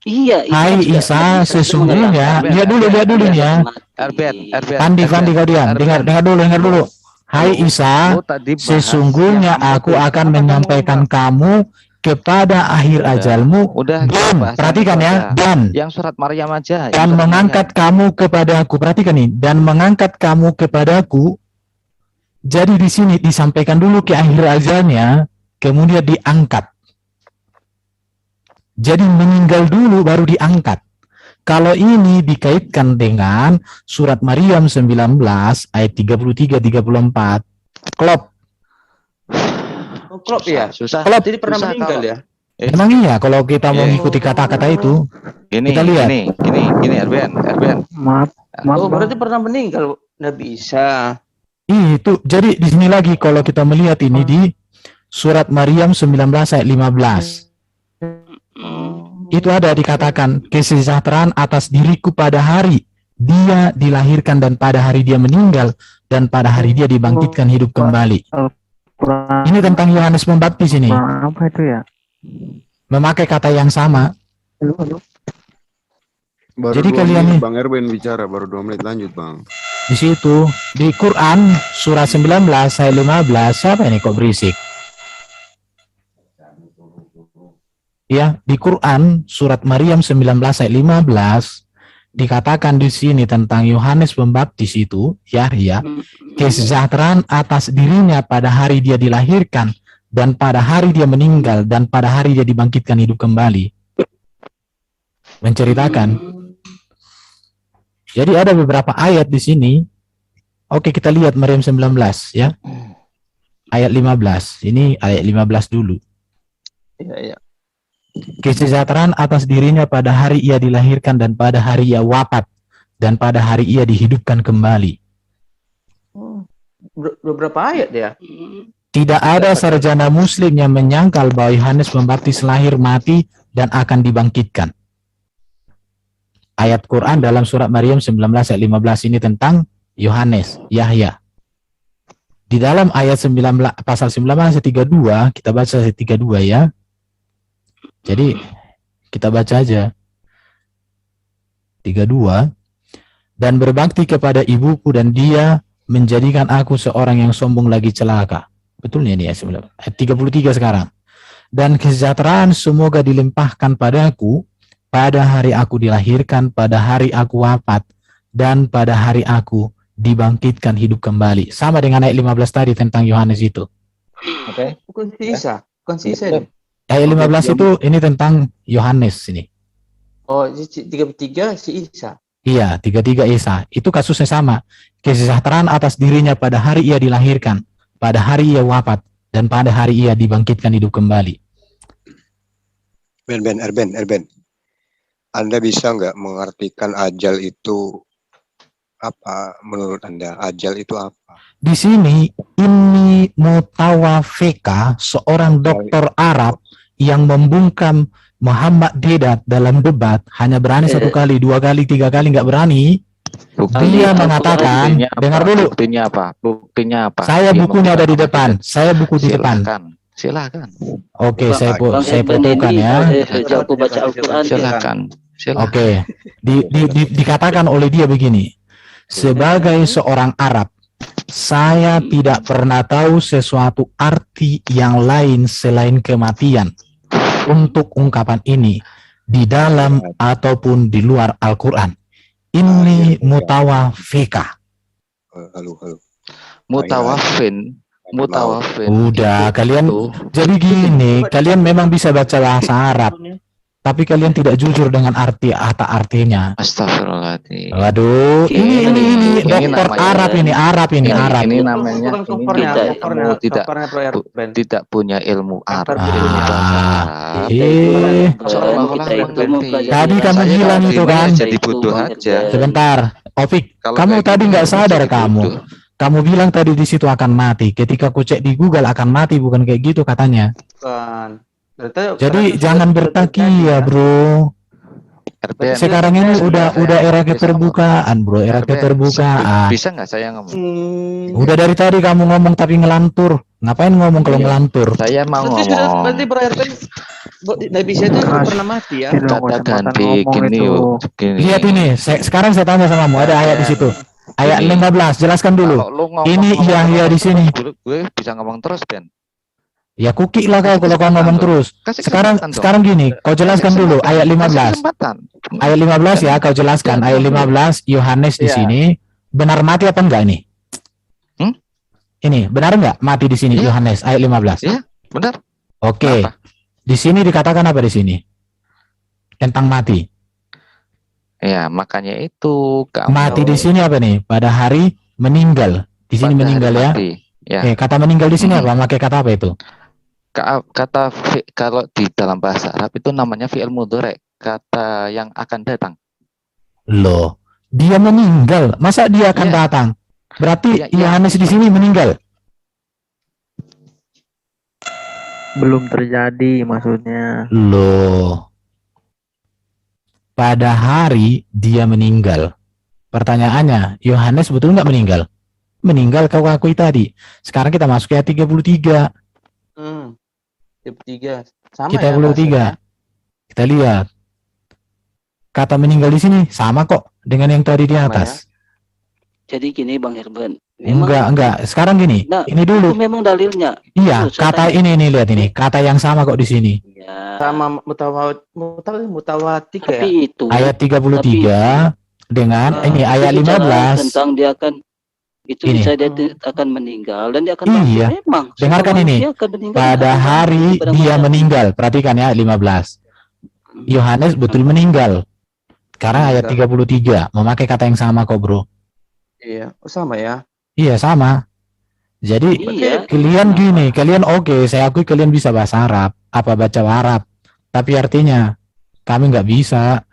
Iya. Hai itu Isa, sudah sesungguhnya, mengatakan lihat dulu ya. Erben. Pandi, kau diam, dengar dulu. Hai Isa, Lu tadi bahas sesungguhnya yang aku kamu akan tuh. menyampaikan kamu kepada akhir Udah. ajalmu Udah dan bahas perhatikan itu ya, aja. dan Yang surat Maryam aja. dan mengangkat kamu kepadaku. Perhatikan nih, dan mengangkat kamu kepadaku. Jadi di sini disampaikan dulu ke akhir ajalnya, kemudian diangkat. Jadi meninggal dulu baru diangkat. Kalau ini dikaitkan dengan surat Maryam 19 ayat 33-34, klop. Klop ya. Susah. Klop. Jadi pernah Susah meninggal kalau- ya. Emang iya kalau kita mau Iya. mengikuti kata-kata itu, Ini, Kita lihat. Gini, Erben. Maaf, Oh, Bang. berarti pernah meninggal Nabi Isa. itu jadi di sini lagi kalau kita melihat ini di surat Maryam 19 ayat 15. Itu ada dikatakan kesejahteraan atas diriku pada hari dia dilahirkan dan pada hari dia meninggal dan pada hari dia dibangkitkan hidup kembali. Kurang Ini tentang Yohanes Pembaptis ini. apa itu ya? Memakai kata yang sama. Baru Jadi 2 kalian menit nih- Bang Erben bicara, baru 2 menit lanjut Bang. Di situ di Quran surat 19 ayat 15. Siapa ini kok berisik? Ya, di Quran surat Maryam 19 ayat 15 dikatakan di sini tentang Yohanes Pembaptis itu, Yahya, kesejahteraan atas dirinya pada hari dia dilahirkan dan pada hari dia meninggal dan pada hari dia dibangkitkan hidup kembali. Menceritakan. Jadi ada beberapa ayat di sini. Oke, kita lihat Maryam 19 ya. Ayat 15. Ini ayat 15 dulu. Iya. Kesejahteraan atas dirinya pada hari ia dilahirkan dan pada hari ia wafat dan pada hari ia dihidupkan kembali. Beberapa ayat ya. Tidak ada sarjana muslim yang menyangkal bahwa Yohanes Pembaptis lahir, mati, dan akan dibangkitkan. Ayat Quran dalam surat Maryam 19 ayat 15 ini tentang Yohanes, Yahya. Di dalam ayat 19, pasal 19 ayat 32, kita baca ayat 32 ya. Jadi kita baca aja 32. Dan berbakti kepada ibuku dan dia menjadikan aku seorang yang sombong lagi celaka. Betulnya ini ayat 33 sekarang. Dan kesejahteraan semoga dilimpahkan padaku pada hari aku dilahirkan, pada hari aku wafat, dan pada hari aku dibangkitkan hidup kembali. Sama dengan ayat 15 tadi tentang Yohanes itu. Oke. Bukan si Isa. Bukan si Isa ini. Ayat 15 itu ini tentang Yohanes ini. Oh, 33 si Isa. Iya, 33 Isa. Itu kasusnya sama. Kesejahteraan atas dirinya pada hari ia dilahirkan, pada hari ia wafat, dan pada hari ia dibangkitkan hidup kembali. Erben. Anda bisa nggak mengartikan ajal itu apa menurut Anda? Ajal itu apa? Di sini ini Mutawafika, seorang dokter Arab yang membungkam Muhammad Dedat dalam debat, hanya berani 1 kali, 2 kali, 3 kali nggak berani. Dia mengatakan, dengar dulu. Buktinya apa? Saya bukunya ada di depan. Saya buku di depan. Silakan. Oke, saya Bang Erben fotokan ini, ya. jago baca Al-Quran. Silakan. Oke, dikatakan oleh dia begini. Sebagai seorang Arab, saya tidak pernah tahu sesuatu arti yang lain selain kematian untuk ungkapan ini di dalam ataupun di luar Al-Quran. Ini Mutawafika. Halo. Mutawafin. Udah, kalian jadi gini, kalian memang bisa baca bahasa Arab, tapi kalian tidak jujur dengan artinya. Astagfirullahaladzim. Waduh, ini dokter Arab ini Arab. Ini namanya kamu tidak punya ilmu Arab. Tadi kamu bilang itu kan. Jadi bodoh aja. Sebentar, Ovik, kamu tadi nggak sadar kamu. Kamu bilang tadi di situ akan mati. Ketika ku cek di Google akan mati, bukan kayak gitu katanya. Bukan. Jadi jangan bertakia, bro. Sekarang ini udah era keterbukaan, bro, era keterbukaan. Bisa nggak saya ngomong? Udah dari tadi kamu ngomong tapi ngelantur. Ngapain ngomong kalau ngelantur? Saya mau ngomong. Berarti berarti Nabi saya itu pernah mati ya. Kata ganti gini yuk. Lihat ini, sekarang saya tanya sama kamu, ada ayat di situ. Ayat 15, jelaskan dulu. Ini Yahya di sini. Gue bisa ngomong terus, Ben. Ya kukik lah kau kalau kau ngomong terus. Sekarang gini, kau jelaskan dulu ayat 15. Ayat 15 ya, kau jelaskan. Ayat 15 Yohanes di sini benar mati apa enggak ini? Ini benar enggak mati di sini Yohanes ayat 15? Iya, benar. Oke. Di sini dikatakan apa di sini? Tentang mati. Ya, makanya itu mati di sini apa nih? Pada hari meninggal. Di sini meninggal ya. Ya. Kata meninggal di sini apa? Pakai kata apa itu? Kata kalau di dalam bahasa Arab itu namanya fi'il mudhari', kata yang akan datang. Loh, dia meninggal. Masa dia akan datang? Berarti Yohanes di sini meninggal. Belum terjadi maksudnya. Loh, pada hari dia meninggal. Pertanyaannya, Yohanes betul nggak meninggal? Meninggal kau akui tadi. Sekarang kita masuk ayat 33. 33. Sama Kita ya 33. bahasanya. Kita lihat. Kata meninggal di sini sama kok dengan yang tadi di Sama atas. Jadi gini Bang Herben. Enggak. Sekarang gini. Nah, Ini itu dulu. memang dalilnya. Iya, Itu saya kata tanya. ini lihat ini. Kata yang sama kok di sini. Ya. Sama mutawatir ya. Tapi itu Ayat 33 dengan ini ayat itu bicara 15. tentang dia akan itu Ini. bisa dia akan meninggal dan dia akan Iya. bangkit. Memang Dengarkan semua ini. manusia akan meninggal, Pada akan hari bangkit pada dia masa. meninggal. Perhatikan ya 15. Yohanes betul meninggal. Sekarang ayat 33 memakai kata yang sama kok, Bro. Iya, sama ya. Iya, sama. Jadi Iya. kalian gini, kalian oke, saya akui kalian bisa bahasa Arab, apa baca Arab. Tapi artinya kami nggak bisa.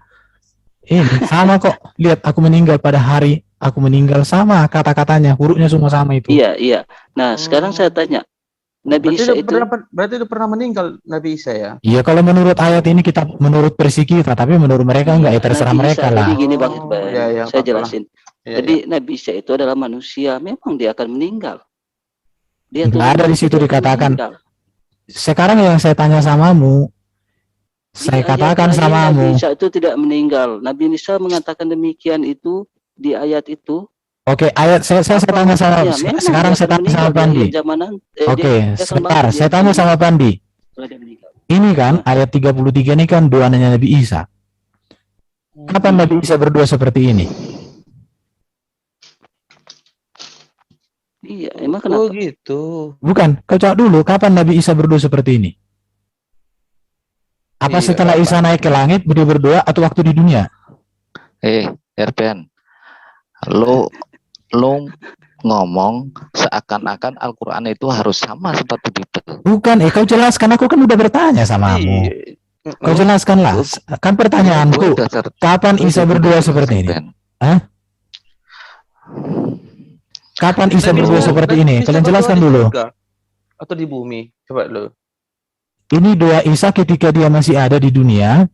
Ini sama kok. Lihat, aku meninggal pada hari aku meninggal, sama kata-katanya, hurufnya semua sama itu. Iya. Nah, sekarang saya tanya. Nabi Isa itu Berarti itu pernah meninggal Nabi Isa ya? Iya, kalau menurut ayat ini kita menurut versi kita, tapi menurut mereka enggak, ya terserah Nabi mereka Isa, lah. Jadi gini Bang Irban, ya, saya jelasin. Ya, Jadi Nabi Isa itu adalah manusia, memang dia akan meninggal. Dia Enggak ada di situ dia akan dikatakan. meninggal. Sekarang yang saya tanya samamu, saya Di ayat katakan lain samamu. Nabi Isa itu tidak meninggal. Nabi Isa mengatakan demikian itu di ayat itu. Oke, ayat saya tanya sama sekarang saya tanya sama Pandi. Oke, sebentar, saya tanya sama Pandi. Ini kan ayat 33 ini kan doanya Nabi Isa. Kapan Nabi Isa berdua seperti ini? Iya, emang kenapa? Oh gitu. Bukan, kau cak dulu, kapan Nabi Isa berdua seperti ini? Apa Iya, setelah Isa naik ke langit dia berdoa atau waktu di dunia? Erben, lo ngomong seakan-akan Al-Quran itu harus sama seperti Bible. Bukan, kau jelaskan, aku kan udah bertanya samamu. Kau jelaskanlah, kan pertanyaanku, kapan Isa berdua seperti ini? Hah? Kapan Isa berdua seperti ini? Kalian jelaskan dulu. Atau di bumi? Coba dulu. Ini doa Isa ketika dia masih ada di dunia,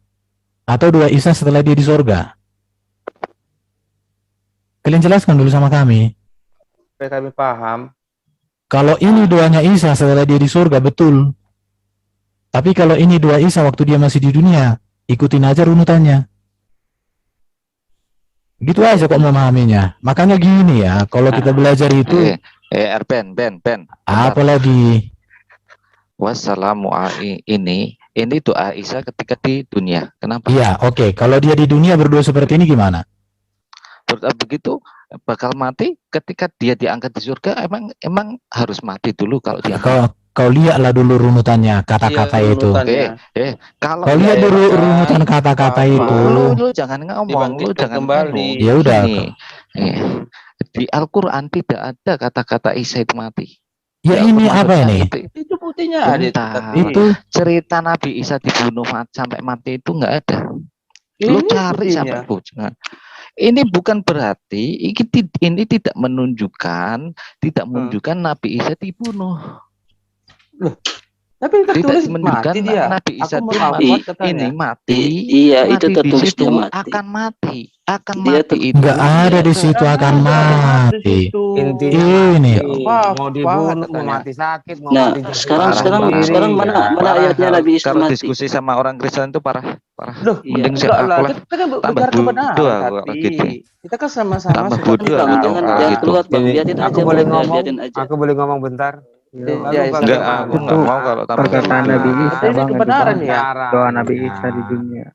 atau doa Isa setelah dia di surga? Kalian jelaskan dulu sama kami. Supaya kami paham. Kalau ini doanya Isa setelah dia di surga, betul. Tapi kalau ini doa Isa waktu dia masih di dunia, ikutin aja runutannya. Gitu aja kok memahaminya. Makanya gini ya, kalau kita belajar itu Ben. Apalagi wassalamu ini doa Isa ketika di dunia. Kenapa? Iya, oke. Kalau dia di dunia berdua seperti ini gimana? Begitu bakal mati ketika dia diangkat di surga, emang harus mati dulu kalau dia. Kau lihatlah dulu runutannya kata-kata itu. Kalau kau lihat dulu runutan kata-kata itu. Lu jangan ngomong, lu jangan kembali. Ya udah. Di Al-Quran tidak ada kata-kata Isa itu mati. Ya ini apa ini? Itu buktinya ada. Itu cerita Nabi Isa dibunuh sampai mati itu nggak ada. Lu cari sampai buktinya. Ini bukan berarti ini tidak menunjukkan Nabi Isa dibunuh. Loh, tapi tertulis tidak menunjukkan mati dia. Nabi Isa mati. Iya, itu tertulis dia mati. Akan mati. Enggak ada di situ akan mati. Intinya ini mau dibunuh, mau mati sakit, mau mati sekarang mana ayatnya Nabi Isa kalau mati? diskusi sama orang Kristen itu parah. Loh, mending enggak lah. aku Kita kan bicara kebenaran. Kita kan sama-sama jangan keluar Bang, biarin aja. Aku boleh ngomong bentar. Enggak, aku nggak mau kalau perkataan Nabi Isa ini kebenaran ya. Doa Nabi Isa di dunia.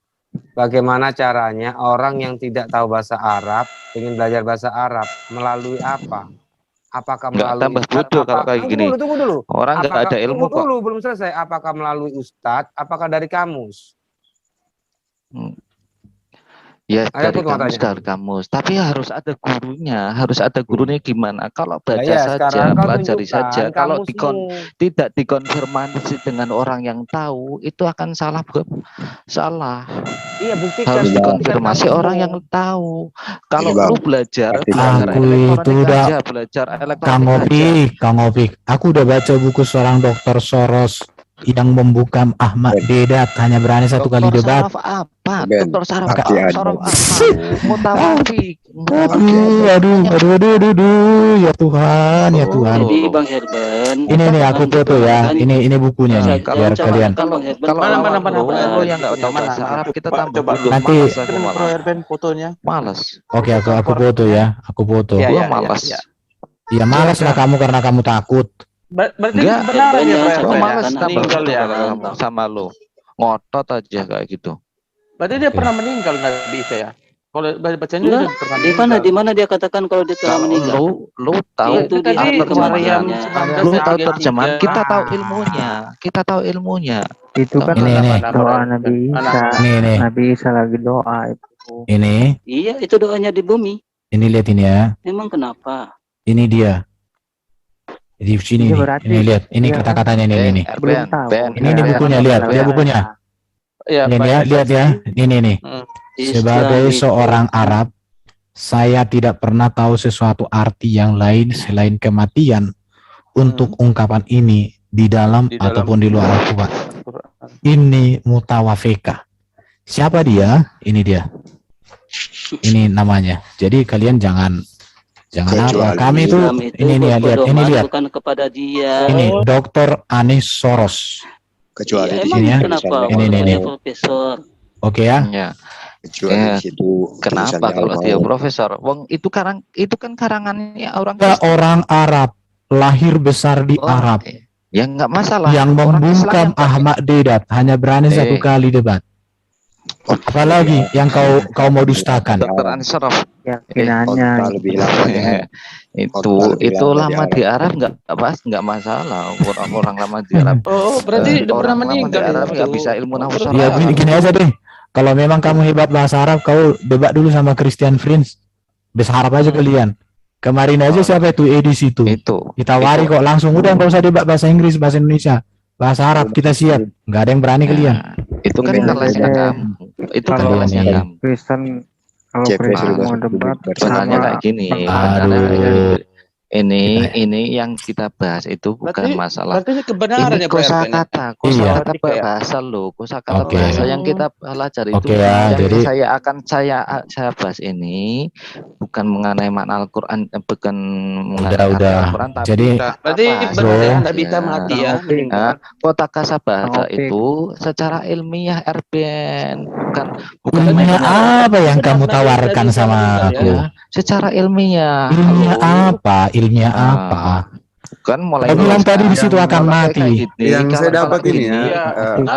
Bagaimana caranya orang yang tidak tahu bahasa Arab ingin belajar bahasa Arab melalui apa? Apakah melalui tambah bodoh kalau kayak gini. Tunggu dulu. Orang nggak ada ilmu kok. Dulu belum selesai. Apakah melalui ustadz? Apakah dari kamus? Ya dari kamus, tapi harus ada gurunya, gimana? Kalau baca saja, pelajari saja. Kalau tidak dikonfirmasi dengan orang yang tahu, itu akan salah. Iya, buktikan. Harus dikonfirmasi orang yang tahu. Kalau lu belajar, aku itu udah belajar Kang Opik, aku udah baca buku seorang Dr. Soros yang membuka Ahmad Dedat hanya berani satu kali Dokter debat. saraf apa? Ben, Dokter saraf pasti ada. saraf apa? Mutawafik. Aduh, ya Tuhan, ya Tuhan. Jadi Bang Herben, Ini nih aku foto ya. Ini bukunya nih, biar kalian. Kalau Mana, lo yang nggak tahu bahasa Arab kita tambah dulu. Nanti Malas aku malah. Herben fotonya. Malas. oke aku foto ya, aku foto. Ya, Gua ya, malas. ya. Ya malas lah kamu karena kamu takut. Berarti Enggak, benar ya, Herben Gua Herben? malas Karena tambah meninggal ya. foto sama lo. Ngotot aja kayak gitu. Berarti dia Oke. pernah meninggal Nabi Isa ya? Kalau bacanya Lah, dia pernah di mana meninggal. dia katakan kalau dia telah Kalau meninggal? lu tahu Itu di Tadi hari terjemahan, kematiannya. lu tahu terjemahan, 1933. kita tahu ilmunya, kita tahu ilmunya. Itu kan Ini. doa Nabi Isa. Ini. Nabi Isa lagi doa itu. Ini Iya, itu doanya di bumi. lihat ini ya. Emang kenapa? Ini dia. Di sini Ini nih. berarti Ini lihat, ini dia kan kata-katanya ini. belum tahu. Ini bukunya, lihat, dia bukunya. Ya, Ini ya, lihat ya. Ini nih. Sebagai Islam seorang Arab, saya tidak pernah tahu sesuatu arti yang lain selain kematian untuk ungkapan ini di dalam Di dalam ataupun di luar Al-Quran. Ini Mutawafika. Siapa dia? Ini dia. Ini namanya. Jadi kalian jangan apa? Kecuali Kami itu Islam itu ini nih, lihat, ini berdoa lihat. bukan kepada dia. Ini Dr. Anis Soros. kecuali Iya, di emang sini ya. kenapa? Ini, Walaupun profesor. Oke ya. Ya. kecuali di situ Kenapa tulisannya kalau dia Al-Maun. profesor? Wong itu kan karangannya orang Dia Kristen. orang Arab, lahir besar di Oh, Arab. Ya nggak masalah. Yang Orang membungkam Islam yang Ahmad Dedat hanya berani satu Eh. kali debat. Apalagi yang kau mau dustakan? Dokter Ansarov Keyakinannya. Kota lebih lama di Arab. itu Kota lebih lama di Arab nggak masalah. Orang lama di Arab. Oh, berarti udah pernah Orang lama di meninggal Arab itu. nggak bisa ilmu nafsu Ya gini aja deh. Kalau memang kamu hebat bahasa Arab, kau debat dulu sama Christian Prince. Bahasa Arab aja kalian. Kemarin aja siapa itu Edis itu. Itu. Ditawari kok langsung, udah nggak usah debat bahasa Inggris, bahasa Indonesia. Bahasa Arab kita siap. Nggak ada yang berani kalian. Nah, itu kan Beda-beda. kelasnya kamu. Itu kan Kalau kelasnya ini. kamu. Kristen kalau CP Kristen sudah mau debat Sebenarnya sama kayak gini. Aduh. Ini yang kita bahas itu bukan masalah. Berarti ini kebenaran Ini ya, Bro Herben, ya? kosakata Iya. bahasa lo, kosakata Oke. bahasa yang kita pelajari Oke itu. ya, Yang jadi- saya bahas ini bukan mengenai makna Al-Quran, bukan mengenai Udah. arti Al-Quran, tapi Jadi, Berarti bahasa. benar ya, Bro. nggak bisa mati ya, Oke. meninggal. Kota kasabahasa Oke. itu secara ilmiah RBN bukan Ilmiah main- apa yang Benar, kamu Nabi tawarkan Isa sama meninggal, aku? ya, secara ilmiah. Ilmiah Halo. apa? Ilmiah Nah, apa? Kan mulai Kau bilang tadi di sekarang, situ akan mulai mati. kayak gini, Yang saya kalau dapat ini gini, ya, Iya.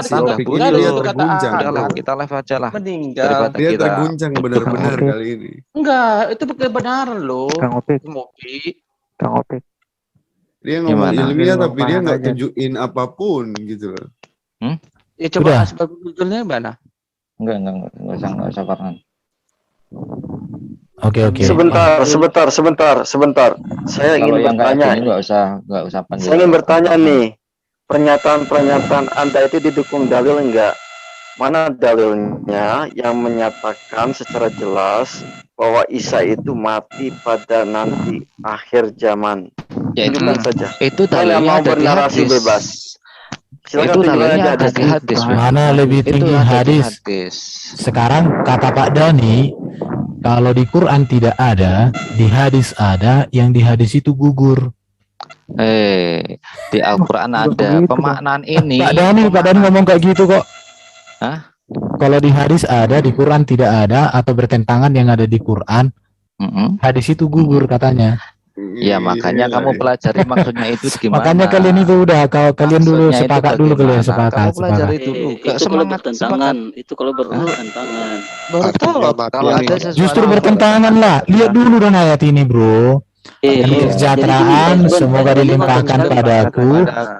si tambah topik dulu. ini dia Kata terguncang. A. Udahlah, bro. kita live aja lah. Meninggal. Daripada Dia kita terguncang benar-benar Oke. kali ini. Enggak, itu kebenaran loh. Kang Opik, Mopi. Kang Opik. Dia ngomong Gimana? ilmiah Ilmu tapi dia nggak aja. tunjukin apapun gitu loh. Ya coba Udah. asbab nuzulnya mana? enggak usah Farhan. Oke. Sebentar. Saya Kalau ingin yang kayak bertanya. gini nggak usah panggil. Saya ingin bertanya nih. Pernyataan Anda itu didukung dalil enggak? Mana dalilnya yang menyatakan secara jelas bahwa Isa itu mati pada nanti akhir zaman? Ya itu Tunjukkan saja. itu Saya dalilnya mau ada di bernarasi hadis. bebas. Silakan Itu tunjukkan dalilnya aja ada di hadis. Mana lebih Itu tinggi ada di hadis? hadis. Sekarang kata Pak Dani, kalau di Quran tidak ada, di hadis ada, yang di hadis itu gugur. Di Al-Quran Udah ada begitu, pemaknaan ini. Pak Dani ngomong kayak gitu kok. Hah? Kalau di hadis ada, di Quran tidak ada, atau bertentangan yang ada di Quran, Mm-mm. hadis itu gugur katanya. Ya makanya Iya, kamu pelajari maksudnya itu gimana. Makanya kalian itu udah, kalian dulu Maksudnya itu sepakat dulu, bagaimana? kalian sepakat. Kamu pelajari sepakat. dulu. Itu kalau Semangat, bertentangan, itu kalau bertentangan. Baru tahu kalau ada sesuatu. Justru bertentangan lah. Lihat dulu dong ayat ini, bro. Jadi Kesejahteraan gini, semoga Herben, dilimpahkan Herben, padaku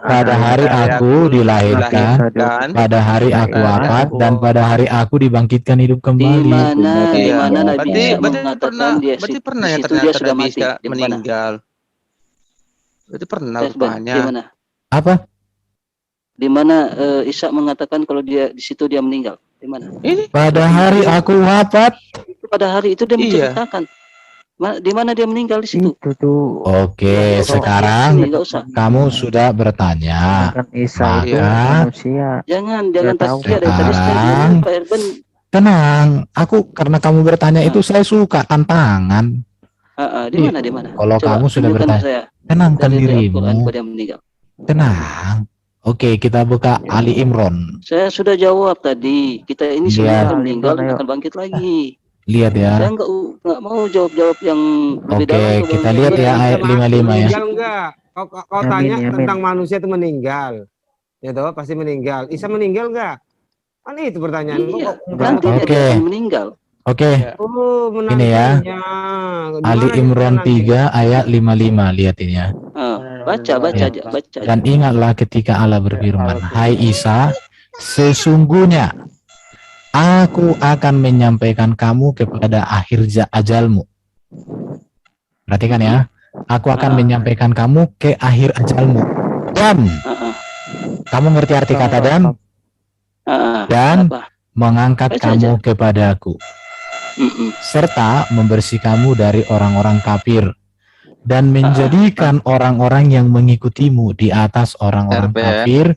pada hari aku dilahirkan, pada hari aku wafat, dan pada hari aku dibangkitkan hidup di kembali. mana Iya. Nabi Isa Berarti mengatakan dia berarti di pernah ya situ dia ternyata sudah Nabi mati. Isa Di mana? meninggal. Berarti pernah Herben, rupanya. di mana? Apa? Di mana Isa mengatakan kalau dia di situ dia meninggal? Di mana? Ini Pada hari aku wafat. Pada hari itu dia Iya. menceritakan. Di mana dia meninggal di situ? Itu tuh. Oke, Nggak usah sekarang sini, nggak usah. kamu sudah bertanya. Kan Isa itu Maka manusia. Jangan Nggak tahu. tazkiyah dari tadi saya sekarang bilang Pak Erben. tenang, aku karena kamu bertanya itu saya suka tantangan. Di mana? Kalau Coba kamu sudah tunjukkan bertanya, saya tenangkan dari Al-Quran dirimu. pada meninggal. Tenang. Oke, kita buka Ali Imran. Saya sudah jawab tadi. Kita ini Lihat. semua akan meninggal dan Ayo. akan bangkit lagi. Lihat ya. Saya nggak mau jawab yang lebih Oke, dalam. kita lihat ya ayat 55 ya. Meninggal enggak? Kau tanya tentang manusia itu meninggal. Ya toh, pasti meninggal. Isa meninggal enggak? Kan itu pertanyaan. Iya, Kok nanti Oke. dia akan meninggal. Oke, Oh, ini ya. menantunya. Ali Gimana Imran nanti? 3 ayat 55. Lihat ini ya. Baca Ya. aja, baca aja. Dan ingatlah ketika Allah berfirman, "Hai Isa, sesungguhnya aku akan menyampaikan kamu kepada akhir ajalmu." Perhatikan ya. Aku akan menyampaikan kamu ke akhir ajalmu. Dan kamu ngerti arti kata dan? Dan Apa? mengangkat Baca kamu kepadaku. Serta membersih kamu dari orang-orang kafir. Dan menjadikan orang-orang yang mengikutimu di atas orang-orang kafir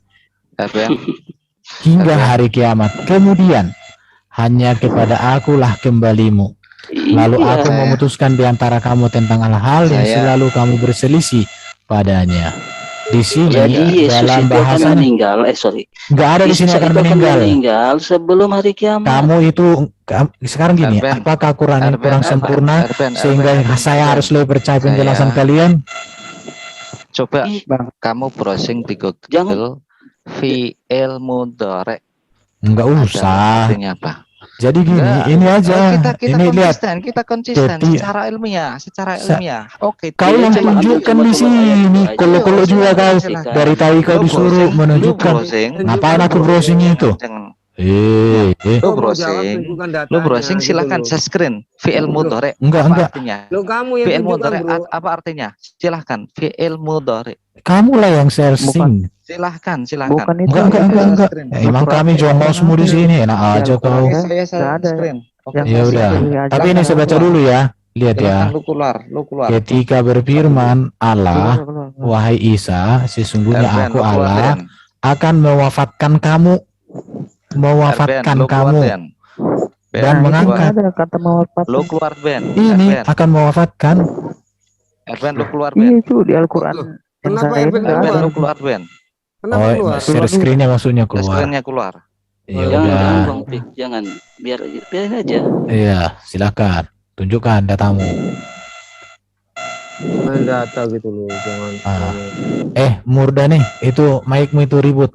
hingga hari kiamat. Kemudian hanya kepada akulah kembalimu. Lalu Iya. aku memutuskan di antara kamu tentang hal-hal yang selalu kamu berselisih padanya. Di sini Jadi Yesus dalam itu akan bahasanya meninggal. Nggak ada di sini Yesus akan itu meninggal. sebelum hari kiamat. Kamu itu sekarang gini, apakah Quran ini kurang sempurna sehingga saya harus lebih percaya penjelasan kalian? Coba kamu browsing di Google fi'il mudhari. Enggak usah. Artinya apa? Jadi gini, ini aja. Kita ini lihat. kita konsisten Jadi, secara ilmiah. Oke. Kau yang tunjukkan di sini. Kalau juga kau dari tadi kau disuruh menunjukkan. Ngapain aku browsing itu? Lu browsing silakan share screen fi'il mudhari. Enggak. Artinya? Lo kamu yang Fi'il tunjukkan, mudhari bro. apa artinya? Silahkan fi'il mudhari. Kamu lah yang searching. Silahkan. Bukan itu. Enggak. Emang kami jomblo semua di sini. Enak aja kau. Saya screen. Ya udah. Tapi ini saya baca dulu ya. Lihat ya. Lu keluar. Ketika berfirman Allah, wahai Isa, sesungguhnya aku Allah akan mewafatkan kamu. Dan mengangkat. Lu keluar Ben. Ini akan mewafatkan. Erben lu keluar Ben. Iya itu di Al-Quran. Kenapa Erben Erben lu keluar Ben. Kenapa keluar? Share screen-nya maksudnya keluar. Screen-nya keluar. Ya Jangan, udah. Bang Pik. Jangan. Biarin aja. Iya, silakan. Tunjukkan datamu. Main data gitu loh, jangan. Murda nih, itu mic-mu itu ribut.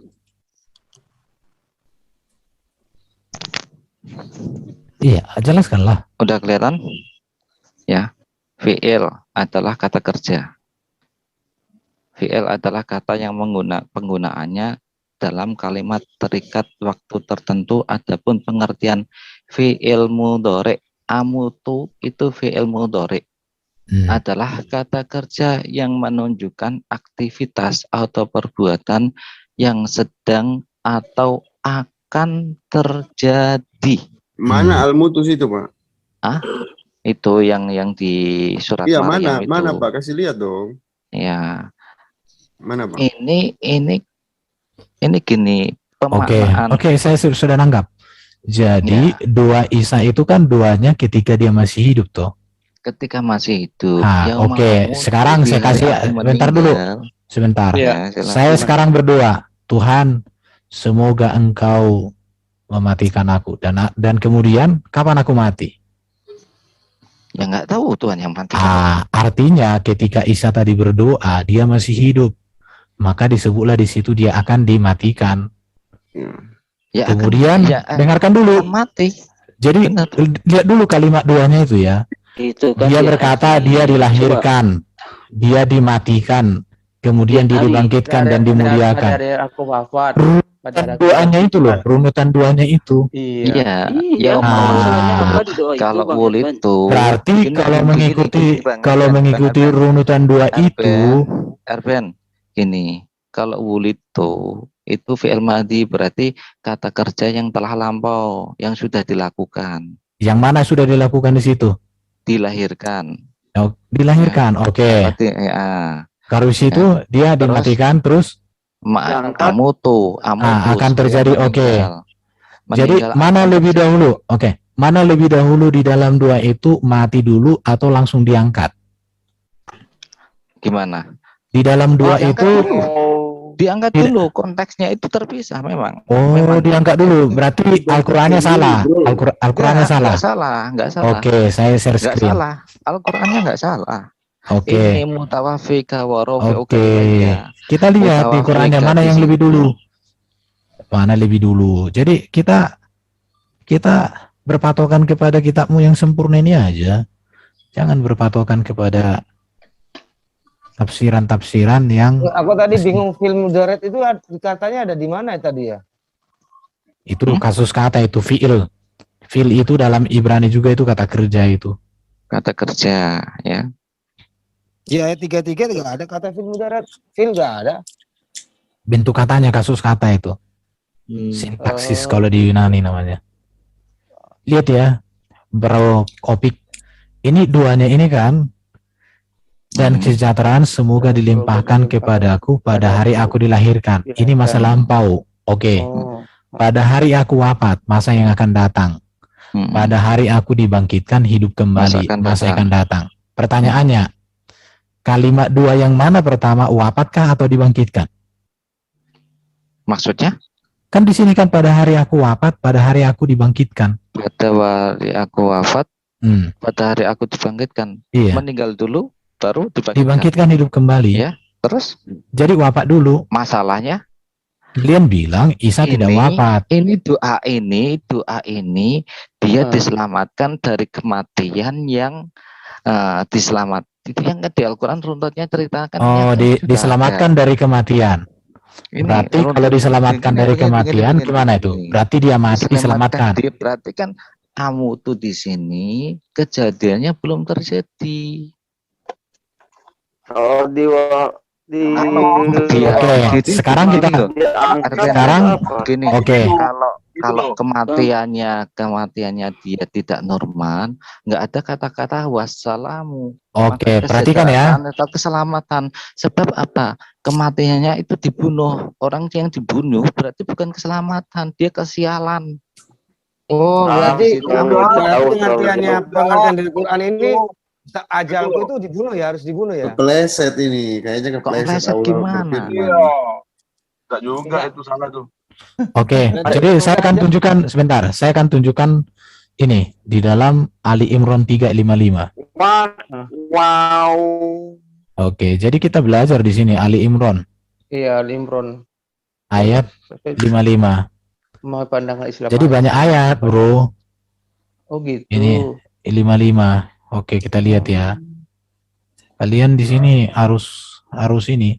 Iya, jelaskanlah. Udah kelihatan? Ya. Fi'il adalah kata kerja. Fi'il adalah kata yang penggunaannya dalam kalimat terikat waktu tertentu. Adapun pengertian fi'il mudhari, amutu itu fi'il mudhari adalah kata kerja yang menunjukkan aktivitas atau perbuatan yang sedang atau akan terjadi. Mana al-mutus itu, Pak? Itu yang di surat Iya, Maryam itu. mana Pak? Kasih lihat dong. Ya. Mana Pak? Ini gini pemaknaan. Oke, saya sudah nanggap. Jadi dua Isa itu kan duanya ketika dia masih hidup toh. Ketika masih hidup. Oke, sekarang saya kasih bentar dulu. Sebentar. Ya, saya sekarang berdoa, Tuhan, semoga Engkau mematikan aku dan kemudian kapan aku mati? Ya nggak tahu Tuhan yang mati. Artinya ketika Isa tadi berdoa dia masih hidup, maka disebutlah di situ dia akan dimatikan. Ya, kemudian dengarkan dulu. Mati. Jadi lihat dulu kalimat duanya itu ya. Itu kan dia berkata dia dilahirkan, dia dimatikan, kemudian dia dibangkitkan dan dimuliakan. Doanya itu loh, runutan duanya itu. Iya. Kalau wul itu berarti kalau mengikuti runutan dua itu, Erben, gini, kalau wul itu fi'il madhi berarti kata kerja yang telah lampau, yang sudah dilakukan. Yang mana sudah dilakukan di situ? Dilahirkan. Dilahirkan. Oke. Mati, ya. Kalau situ dia Terus? dimatikan terus Amutu akan terjadi. Oke. Jadi Meninggal mana akan lebih terjadi. dahulu? Oke. Mana lebih dahulu di dalam dua itu, mati dulu atau langsung diangkat? Gimana? Di dalam dua itu Diangkat Tidak. dulu, konteksnya itu terpisah memang. diangkat dulu. Berarti Al-Qur'annya salah. Al-Qur'annya salah. Enggak salah. Oke, saya share Enggak screen. salah. Al-Qur'annya enggak salah. Oke. Ini mutawafika wa rafi'uka Oke. ilayya. Kita lihat di Qur'annya mana yang lebih dulu. Mana lebih dulu. Jadi kita berpatokan kepada kitabmu yang sempurna ini aja. Jangan berpatokan kepada tafsiran-tafsiran yang Aku tadi bingung film mudarat itu katanya ada di mana tadi ya? itu kasus kata itu fi'il. Fi'il itu dalam Ibrani juga itu kata kerja itu. Kata kerja, ya. Di ayat 33 nggak ada kata film mudarat. Film nggak ada. Bentuk katanya kasus kata itu. Sintaksis kalau di Yunani namanya. Lihat ya, Bro Opik. Ini duanya ini kan. Dan kesejahteraan semoga dilimpahkan kepadaku pada hari aku dilahirkan. Ini masa lampau. Oke. Pada hari aku wafat, masa yang akan datang. Pada hari aku dibangkitkan hidup kembali, masa akan datang. Pertanyaannya, kalimat dua yang mana pertama, wafatkah atau dibangkitkan? Maksudnya? Kan di sini kan pada hari aku wafat, pada hari aku dibangkitkan. Pada hari aku wafat, pada hari aku dibangkitkan. Iya. Meninggal dulu, baru dibangkitkan. Dibangkitkan hidup kembali. Ya. Terus? Jadi wafat dulu. Masalahnya? Kalian bilang Isa tidak wafat. Ini doa ini dia diselamatkan dari kematian yang diselamat. Itu yang di Al-Quran runtutnya ceritakan. Oh, diselamatkan dari kematian. Berarti kalau diselamatkan dari kematian gimana itu? Berarti dia mati diselamatkan. Berarti kan kamu tuh di sini kejadiannya belum terjadi. Oh, sekarang kita gini. Oke. Kalau kematiannya dia tidak normal, nggak ada kata-kata wassalamu. Oke, perhatikan ya. Atau keselamatan. Sebab apa? Kematiannya itu dibunuh. Orang yang dibunuh berarti bukan keselamatan, dia kesialan. Oh, berarti pengertiannya pengertian dari Quran ini ajalku itu dibunuh ya, harus dibunuh ya. Kepleset ini, kayaknya kepleset. Gimana? Enggak juga itu salah tuh. Oke, jadi saya akan tunjukkan sebentar. Saya akan tunjukkan ini di dalam Ali Imran 355. Wow. Oke, jadi kita belajar di sini Ali Imran. Iya, Ali Imran. Ayat 55. Pandangan Islam. Jadi banyak ayat, Bro. Oh gitu. Ini 55. Oke, kita lihat ya. Kalian di sini harus ini.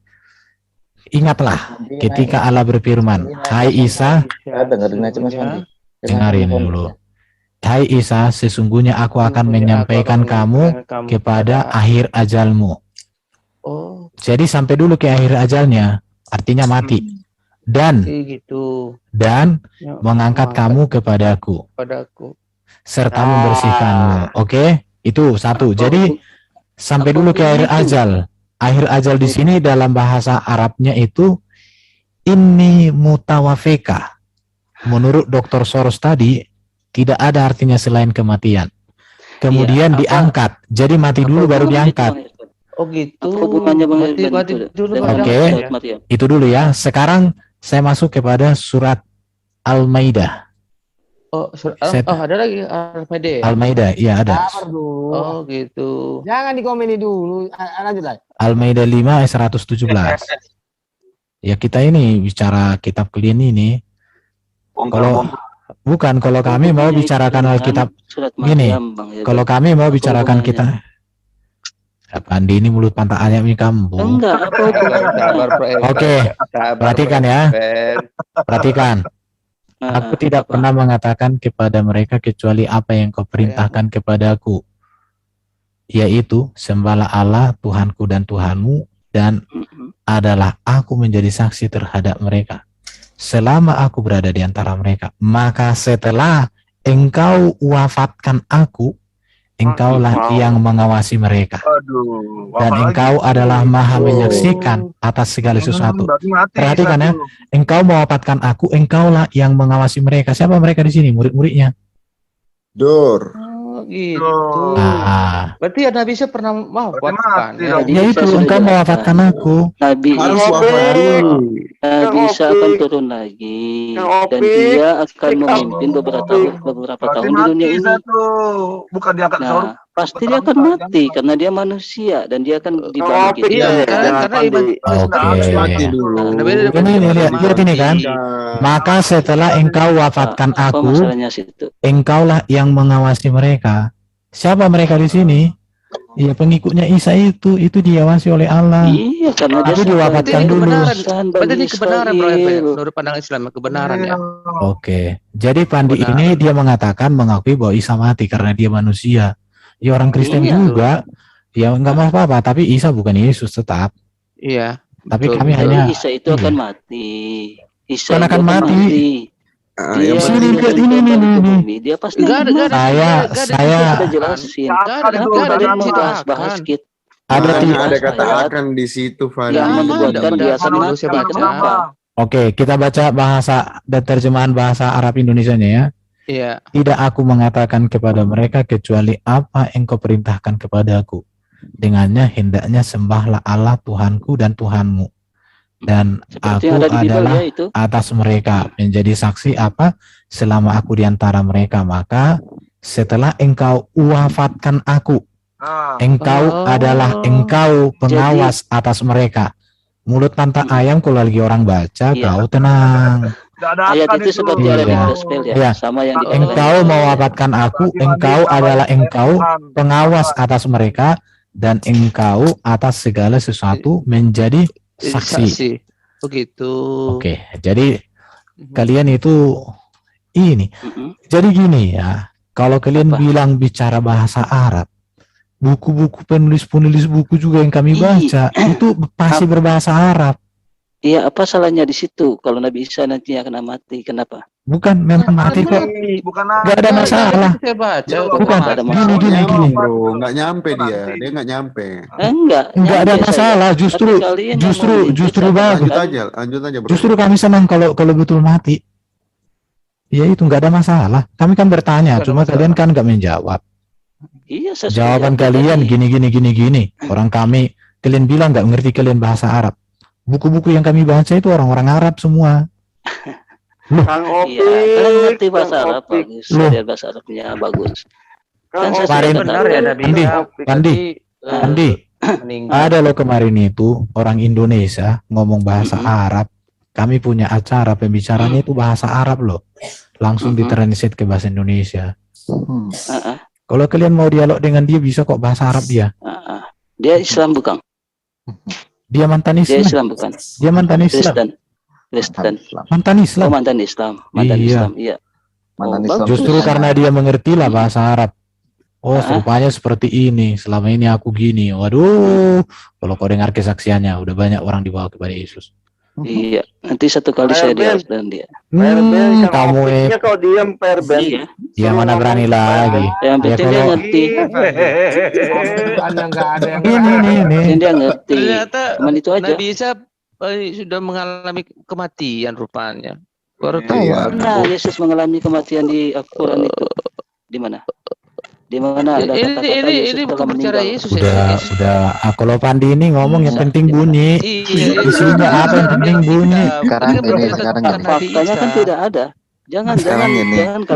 Ingatlah ketika Allah berfirman, "Hai Isa," dengerin aja Mas Fandi. dengarin dulu. "Hai Isa, sesungguhnya aku akan menyampaikan kamu kepada akhir ajalmu." Oh. Jadi sampai dulu ke akhir ajalnya, artinya mati. Dan mengangkat kamu kepadaku. Serta membersihkanmu. Oke? Itu satu. Jadi sampai dulu ke akhir ajal. Akhir ajal di sini dalam bahasa Arabnya itu ini mutawafika. Menurut Dr. Soros tadi tidak ada artinya selain kematian. Kemudian diangkat. Jadi mati dulu baru diangkat. Oh gitu. Oke. Itu dulu ya. Sekarang saya masuk kepada surat Al-Maidah. Oh, ada lagi Al-Maidah. Al-Maidah, iya ada. Oh, gitu. Jangan dikomeni dulu. Lanjut lah. Al-Maidah 5 ayat 117. Ya kita ini bicara kitab kalian ini. Kalau kami mau bicarakan Alkitab gini. Kalau kami mau bicarakan kita Pandi ini mulut pantat ayamnya kamu. Enggak, apa itu? Oke, perhatikan ya. Perhatikan. Aku tidak pernah mengatakan kepada mereka kecuali apa yang kau perintahkan kepadaku, yaitu sembahlah Allah Tuhanku dan Tuhanmu, dan adalah aku menjadi saksi terhadap mereka selama aku berada di antara mereka. Maka setelah engkau wafatkan aku, engkaulah yang mengawasi mereka. Aduh. Dan apalagi? engkau adalah maha menyaksikan atas segala sesuatu. Berarti mati Perhatikan Isa ya, tuh. engkau mewafatkan aku, engkaulah yang mengawasi mereka. Siapa mereka di sini? Murid-muridnya. Dur. Oh, gitu. Ah, Berarti ya Nabi Isa pernah mewafatkan. mati Ya. dong. ya itu engkau mewafatkan aku. Nabi Harus Isa wafat dulu. Nabi Isa Kang akan Opik. turun lagi Kang dan Opik. dia akan Kang memimpin beberapa Opik. beberapa Berarti tahun di mati dunia ini. Isa tuh. Bukan diangkat ke surga. Nah, pasti dia akan mati karena dia manusia dan dia akan Opik dibangkitkan. Iya, deh, karena jangan iman Pandi. Oke. Harus mati dulu. Nabi ada Ini lihat ini kan. Maka setelah engkau wafatkan Apa aku, masalahnya situ? engkaulah yang mengawasi mereka. Siapa mereka di sini? Ya pengikutnya Isa itu diawasi oleh Allah. Iya, karena dia Tapi diwafatkan Berarti dulu. kebenaran. Berarti ini kebenaran bro Israel. ya, menurut pandangan Islam kebenaran ya. Oke. Jadi Pandi Benar. ini dia mengatakan mengakui bahwa Isa mati karena dia manusia. Ya orang Kristen Iya. juga. Ya enggak apa-apa, tapi Isa bukan Yesus tetap. Iya. Tapi betul, kami betul. hanya Isa itu akan mati. Isa Bukan itu akan mati. Dia yang sini, penting lihat ini, nih. Dia pasti Enggak ada, akan mati. saya Kita jelasin. Enggak ada, Kenapa enggak ada kalian yang bahas akan. kita? ada mana tiga. ada kata ayat akan di situ, Fandi. yang Enggak ada, membuatkan dia akan padahal mati. saya baca. Kenapa? Oke, kita baca bahasa dan terjemahan bahasa Arab Indonesianya ya. Iya. Tidak aku mengatakan kepada mereka kecuali apa engkau perintahkan kepadaku. Dengannya hendaknya sembahlah Allah Tuhanku dan Tuhanmu. Dan Seperti aku yang ada di Bible adalah ya itu. atas mereka menjadi saksi apa selama aku di antara mereka. Maka setelah engkau wafatkan aku, engkau adalah engkau pengawas atas mereka. Mulut tanta ayam kalau lagi orang baca, Iya. kau tenang. Ayat itu seperti ada di Iya. gospel ya, Iya. sama yang di Engkau mewafatkan aku, engkau adalah engkau pengawas atas mereka, dan engkau atas segala sesuatu menjadi saksi. Begitu. Oke, jadi kalian itu ini. Jadi gini ya, kalau kalian bilang bicara bahasa Arab, buku-buku penulis-penulis buku juga yang kami baca itu pasti berbahasa Arab. Iya, apa salahnya di situ? Kalau Nabi Isa nanti akan mati, kenapa? Bukan, memang mati kok. Bukan Gak ada masalah. Saya baca. Bukan, gini. Bro, nggak nyampe dia nggak nyampe. Enggak ada nyampe masalah. saya. Justru Tapi kalian yang justru membenci bagus. Lanjut aja, bro. Justru kami senang kalau betul mati. Ya itu nggak ada masalah. Kami kan bertanya, cuma kalian kan nggak menjawab. Iya, saya sudah Jawaban jawab kalian tadi. gini. Orang kami, kalian bilang nggak ngerti kalian bahasa Arab. Buku-buku yang kami baca itu orang-orang Arab semua. Kang Iya, kalian ngerti bahasa Kang Arab Opik. bagus. Loh. Dia bahasa Arabnya bagus. Kang Kan saya Kemarin sudah benar ya Nabi Pandi, Isa. Pandi, Meninggal. ada loh kemarin itu orang Indonesia ngomong bahasa Arab. Kami punya acara pembicaranya itu bahasa Arab loh. Langsung ditranslate ke bahasa Indonesia. Kalau kalian mau dialog dengan dia bisa kok bahasa Arab dia. Dia Islam bukan? Dia mantan Dia Islam. Islam bukan? Dia mantan Islam. Kristen. Mantan Islam. Oh, mantan Islam. Mantan Iya. Islam, iya. Mantan Oh, Islam. bagus. Justru karena dia mengerti lah bahasa Arab. Oh, rupanya seperti ini. Selama ini aku gini. Waduh, kalau kau dengar kesaksiannya, udah banyak orang dibawa kepada Yesus. Iya, nanti satu kali saya dialog dengan dia. Kamu kau diam, Perben. Iya. dia mana berani lagi. Yang Ya penting dia kalau ngerti. ini. Dia ngerti. Ternyata Cuman itu aja. Nabi Isa sudah mengalami kematian rupanya. Baru tahu. Iya. Nah, Yesus mengalami kematian di Al-Quran itu. Di mana? Di mana ada kata-kata Yesus Ini telah bukan bicara meninggal? Yesus ya. Udah. Kalau Pandi ini ngomong yang penting bunyi. Iya, Isinya apa yang penting bunyi. Sekarang Faktanya kan tidak ada. Jangan kalian.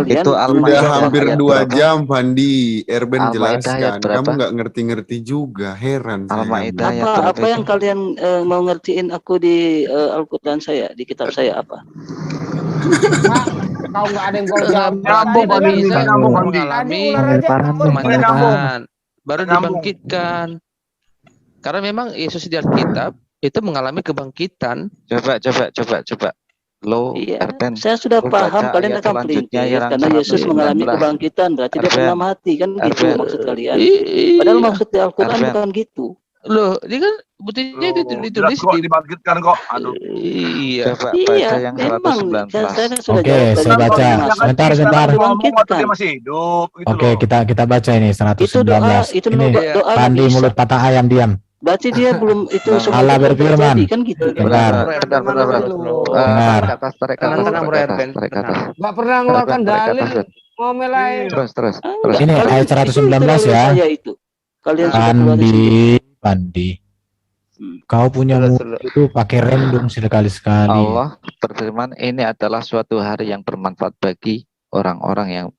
itu Udah Al-Maidah hampir ayat 2 berapa? jam, Fandi. Erben Al-Maidah ayat jelaskan. berapa? Kamu nggak ngerti-ngerti juga. Heran saya. Al-Maidah ayat Apa berapa yang kalian mau ngertiin aku di Al-Quran saya, di kitab saya apa? Kau nggak ada yang kau Nyambung Nabi Isa mengalami kematian, baru Nyambung. dibangkitkan. Karena memang Yesus di Alkitab itu mengalami kebangkitan. Coba. Lo, Iya, Erben, saya sudah lu paham baca kalian ayat akan selanjutnya pelintir yang karena Yesus 119. mengalami kebangkitan berarti dia Erben. pernah mati kan gitu Erben. maksud kalian. Iya. Padahal maksud di Al-Quran Erben. bukan gitu. Loh, ini kan buktinya ditulis kok di dibangkitkan kok. Aduh. iya, Pak, baca Iya, yang memang 119. saya sudah Oke, jawab saya tadi. baca. Sebentar, sebentar. Ngomong waktu dia masih hidup gitu Oke, loh. kita baca ini Itu doa, 119. itu Ini doa Pandi Nabi Isa. mulut patah ayam diam. Berarti dia belum itu semua Allah itu belum berfirman. terjadi kan gitu. Dengar. Dengar. Tarik ke atas, tarik ke atas, tarik ke atas. Nggak pernah ngeluarkan dalil, ngomel aja. Terus. Ini ayat 119 ya. Saya itu. Kalian sudah keluar sendiri. Pandi. Kau punya mulut itu pakai random sekali-sekali. Allah berfirman, ini adalah suatu hari yang bermanfaat bagi orang-orang yang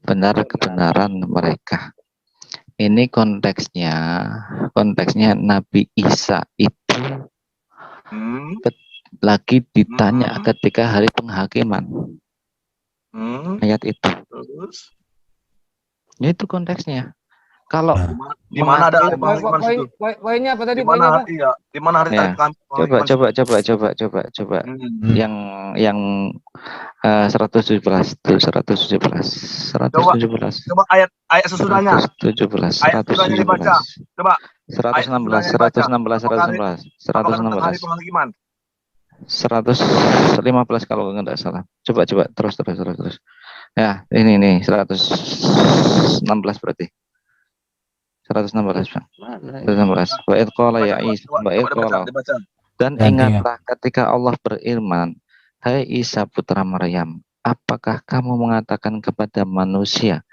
benar kebenaran mereka. Ini konteksnya Nabi Isa itu lagi ditanya ketika hari penghakiman. Ayat itu. Itu konteksnya. Kalau di mana ada penghakiman situ? Poinnya apa tadi? Di mana? Iya, di mana hari ya. Coba. Yang 117 tuh 117. Coba ayat sesudahnya. 117. Ayat sesudahnya dibaca. Coba. 116. Hari penghakiman. 115 kalau nggak salah. Coba terus. Ya, ini 116 berarti. 116 Bang. 116. Wa idh qala ya Isa, dan ingatlah ketika Allah berfirman, hai Isa putra Maryam, apakah kamu mengatakan kepada manusia,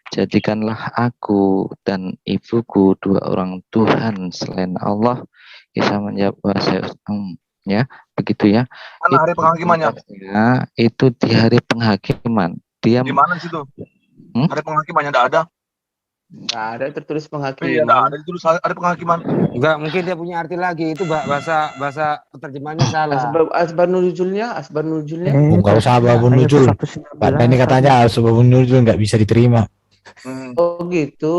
jadikanlah aku dan ibuku dua orang Tuhan selain Allah? Isa menjawab, ya, begitu ya. Mana hari penghakimannya? Itu di hari penghakiman. Dia di mana situ? Hari penghakimannya enggak ada. Nggak ada tertulis penghakiman. Iya, nggak ada tertulis hari penghakiman. Enggak, mungkin dia punya arti lagi. Itu bahasa terjemahannya salah. Asbab nuzulnya. Enggak usah asbabun nuzul. Ini katanya asbabun nuzul nggak bisa diterima. Oh gitu.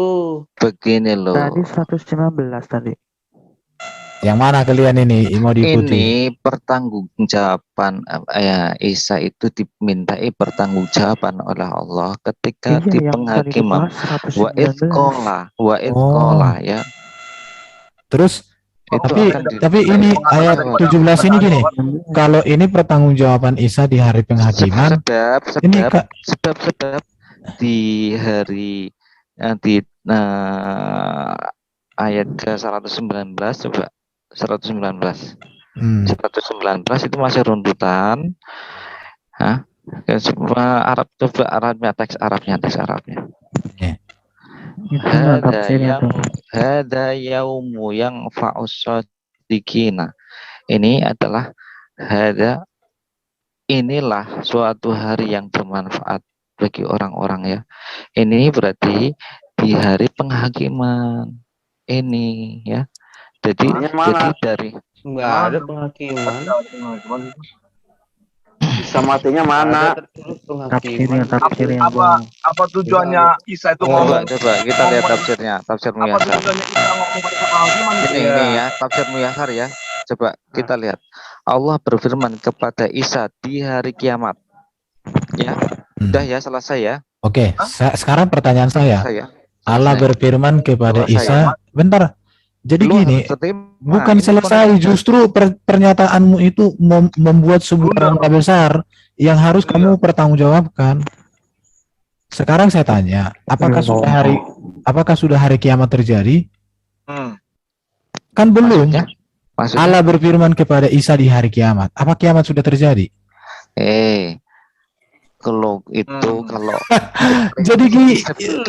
Begini loh. Tadi 119 tadi. Yang mana kalian ini mau diikuti? Ini pertanggungjawaban Isa itu dimintai pertanggungjawaban oleh Allah ketika di penghakiman. Wa idqala ya. Terus tapi ini ayat 17 ini gini. Kalau ini pertanggungjawaban Isa di hari penghakiman. Sebab di hari ayat ke 119 coba 119 itu masih runtutan. Semua Arab, coba Arabnya, teks Arabnya. Hada yaumu yang fa'usadikina. Ini adalah inilah suatu hari yang bermanfaat bagi orang-orang ya. Ini berarti di hari penghakiman ini ya. Jadi dari enggak ada penghakiman. Bisa matinya mana? Apa tujuannya Isa itu ngomong? Coba kita lihat tafsir Muyasar. Ini ya, tafsir Muyasar ya. Coba kita lihat. Allah berfirman kepada Isa di hari kiamat. Ya. Sudah ya, selesai ya. Oke, sekarang pertanyaan saya. Allah berfirman kepada Isa, bentar. Jadi gini, bukan selesai, justru pernyataanmu itu membuat sebuah rangka besar yang harus kamu pertanggungjawabkan. Sekarang saya tanya, apakah sudah hari kiamat terjadi? Kan belum. Maksudnya? Allah berfirman kepada Isa di hari kiamat. Apa kiamat sudah terjadi? Kalau itu kalau jadi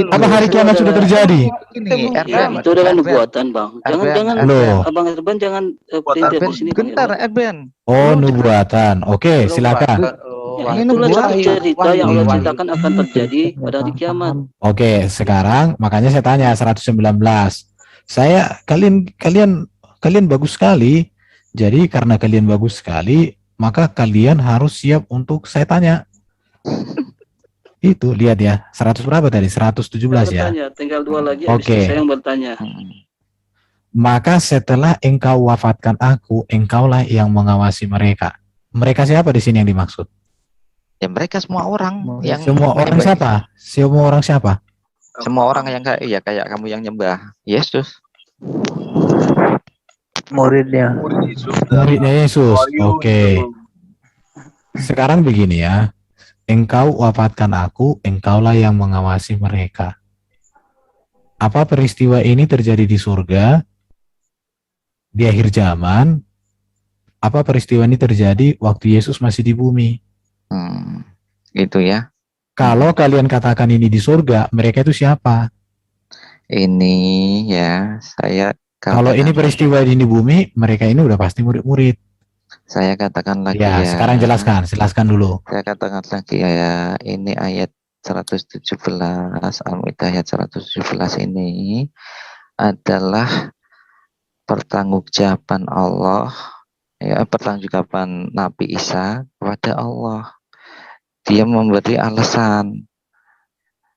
apa hari kiamat sudah terjadi? Itu adalah nubuatan, Bang. Jangan Abang Erban jangan pelintir di sini. Bentar, Erban. Oh, nubuatan. Oke, silakan. Ini itulah cerita yang Allah ceritakan akan terjadi pada hari kiamat. Oke, sekarang makanya saya tanya 119. Kalian bagus sekali. Jadi karena kalian bagus sekali, maka kalian harus siap untuk saya tanya. Itu lihat ya, 100 berapa tadi? 117 ya. Tinggal 2 lagi. Oke. Saya yang bertanya. Maka setelah engkau wafatkan aku, engkaulah yang mengawasi mereka. Mereka siapa di sini yang dimaksud? Ya mereka semua orang. Semua orang siapa? Semua orang siapa? Semua orang yang kayak kamu yang nyembah Yesus. Muridnya. Muridnya Yesus. Oke. Sekarang begini ya. Engkau wafatkan aku, engkaulah yang mengawasi mereka. Apa peristiwa ini terjadi di surga, di akhir zaman? Apa peristiwa ini terjadi waktu Yesus masih di bumi? Gitu ya. Kalau kalian katakan ini di surga, mereka itu siapa? Ini ya, saya Kalau ini katakan, peristiwa di bumi, mereka ini udah pasti murid-murid. saya katakan lagi Ya, ya. sekarang jelaskan dulu. Saya katakan lagi ya, ini ayat 117, Al-Maidah ayat 117 ini adalah pertanggungjawaban Allah, ya, pertanggungjawaban Nabi Isa kepada Allah. Dia memberi alasan.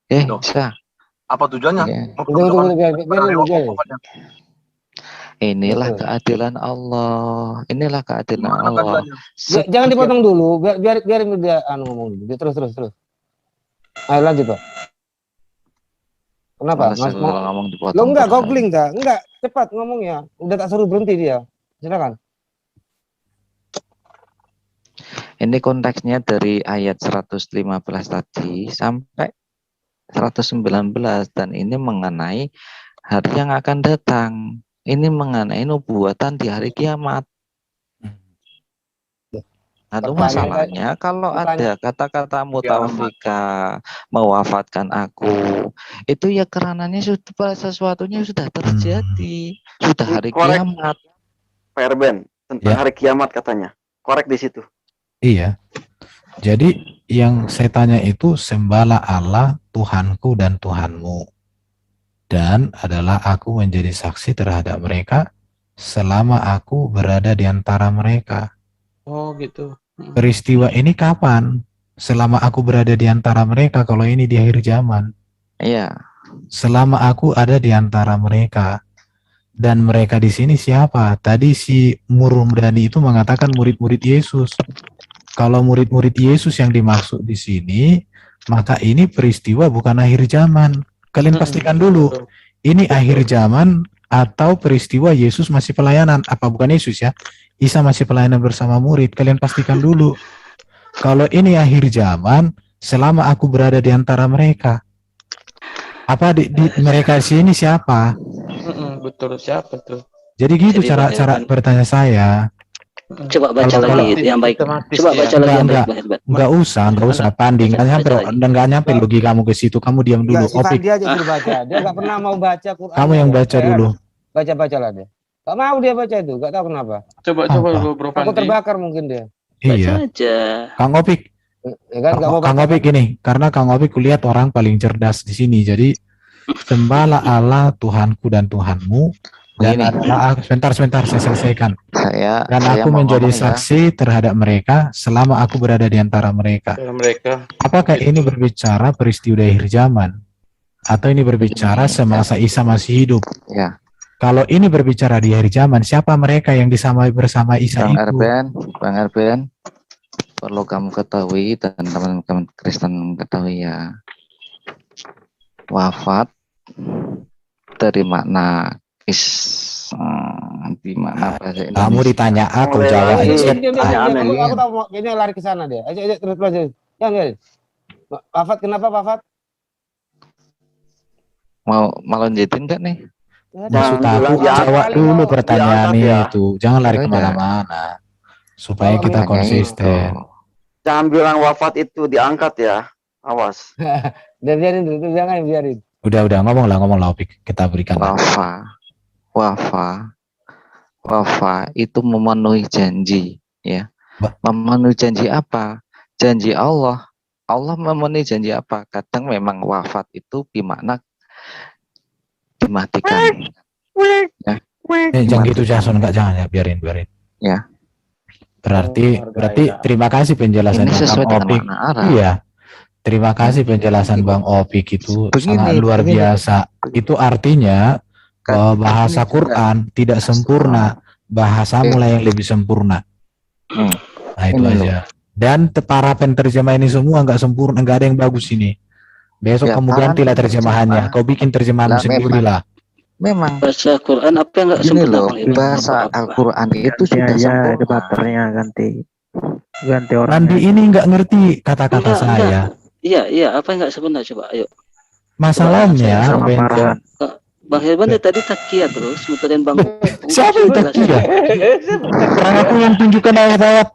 Isa, Apa tujuannya? ya, inilah keadilan Allah. Inilah keadilan Allah. Jangan dipotong dulu, biar dia ngomong dulu. Terus. Ayo lanjut, Pak. Kenapa? Masa Mas, kalau ngomong dipotong lo enggak, terus. googling enggak? Enggak, cepat ngomongnya. Udah tak suruh berhenti dia. Silakan. Ini konteksnya dari ayat 115 tadi sampai 119, dan ini mengenai hari yang akan datang. Ini mengenai nubuatan di hari kiamat. Lalu masalahnya kalau ada kata-kata mutawafika, mewafatkan aku, itu ya kerananya sudah sesuatunya sudah terjadi, sudah hari kiamat. Pak Erben, tentang hari kiamat katanya. Korek di situ. Iya. Jadi yang saya tanya itu, sembahlah Allah Tuhanku dan Tuhanmu, dan adalah aku menjadi saksi terhadap mereka selama aku berada di antara mereka. Oh gitu. Peristiwa ini kapan? Selama aku berada di antara mereka, kalau ini di akhir zaman. Iya. Selama aku ada di antara mereka. Dan mereka di sini siapa? Tadi si Murumdani itu mengatakan murid-murid Yesus. Kalau murid-murid Yesus yang dimaksud di sini, maka ini peristiwa bukan akhir zaman. Kalian pastikan dulu, ini akhir zaman atau peristiwa Yesus masih pelayanan. Apa bukan Yesus ya? Isa masih pelayanan bersama murid. Kalian pastikan dulu. Kalau ini akhir zaman, selama aku berada di antara mereka. Apa di mereka sini siapa? Betul, siapa tuh? Jadi gitu cara bertanya saya. Coba baca lagi yang baik. Coba baca lagi yang baik. Enggak usah Pandi, enggak nyampe logikamu ke situ. Kamu diam dulu. Opik. Dia aja suruh baca. Dia enggak pernah mau baca Quran. Kamu yang baca dulu. Baca-bacalah dia. Enggak mau dia baca itu, enggak tahu kenapa. Coba dulu Bro Pandi. Aku terbakar mungkin dia. Iya. Kang Opik. Ya kan, Kang Opik ini, karena Kang Opik kulihat orang paling cerdas di sini. Jadi sembahlah Allah Tuhanku dan Tuhanmu. Dan adalah, sebentar saya selesaikan. Dan aku menjadi saksi terhadap mereka selama aku berada di antara mereka. Apakah ini berbicara peristiwa akhir zaman? Atau ini berbicara semasa Isa masih hidup? Ya. Kalau ini berbicara di akhir zaman, siapa mereka yang disamai bersama Isa itu? Bang Erben, perlu kamu ketahui dan teman-teman Kristen ketahui ya. Wafat dari makna di mana bahasa Indonesia? Kamu ditanya aku jawab aja. Aku tahu kayaknya lari ke sana dia. Ayo terus. Jangan. Wafat kenapa wafat? Mau lanjutin enggak nih? Maksud aku jawab dulu pertanyaannya itu. Jangan lari kemana-mana. Supaya kita konsisten. Jangan bilang wafat itu diangkat ya. Awas. Biarin dulu, jangan biarin. Udah ngomonglah Opik. Kita berikan. Wafa itu memenuhi janji, ya. Memenuhi janji apa? Janji Allah. Allah memenuhi janji apa? Kadang memang wafat itu bermakna dimatikan. Ya. Jangan gitu Jason, jangan ya, biarin. Ya. Berarti terima kasih penjelasan Bang Opik. Iya. Terima kasih penjelasan Bang Opik itu sangat luar biasa. Itu artinya bahwa bahasa Quran tidak sempurna, bahasa mulai yang lebih sempurna. Nah itu aja. Dan para penterjemah ini semua nggak sempurna, nggak ada yang bagus ini. Besok kamu gantilah terjemahannya, kau bikin terjemahan sendirilah. memang Baca Quran apa yang nggak gini sempurna loh, Bang Irwan? bahasa Apa-apa. Al-Quran itu Ganti sudah aja sempurna. debaternya, ganti orang. Randi ini nggak ngerti kata-kata Enggak. saya. Iya, apa yang nggak sempurna coba? Ayo. Masalahnya Sama Ben- Farhan. Bang Irwan dari tadi takia terus muterin Bang. siapa yang takia? Kan aku yang tunjukkan ayat-ayat.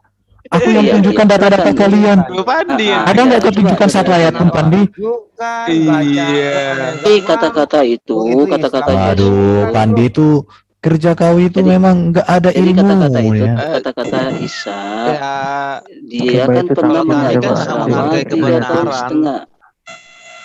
Aku yang Iya, tunjukkan iya. data-data Silakan. kalian. Pandi Ah, Ada nggak iya, kau tunjukkan coba. satu ayat pun, Pandi? Bukan Iya. Tapi kata-kata itu, Oh, itu kata-kata Islam. Yesus. Waduh, Pandi itu kerja kau itu Jadi- memang nggak ada Jadi kata-kata itu, ilmunya. kata-kata Isa, Ya, dia Coba kan itu pernah tahu mengajar juga. selama Menghargai 3 tahun kebenaran. setengah.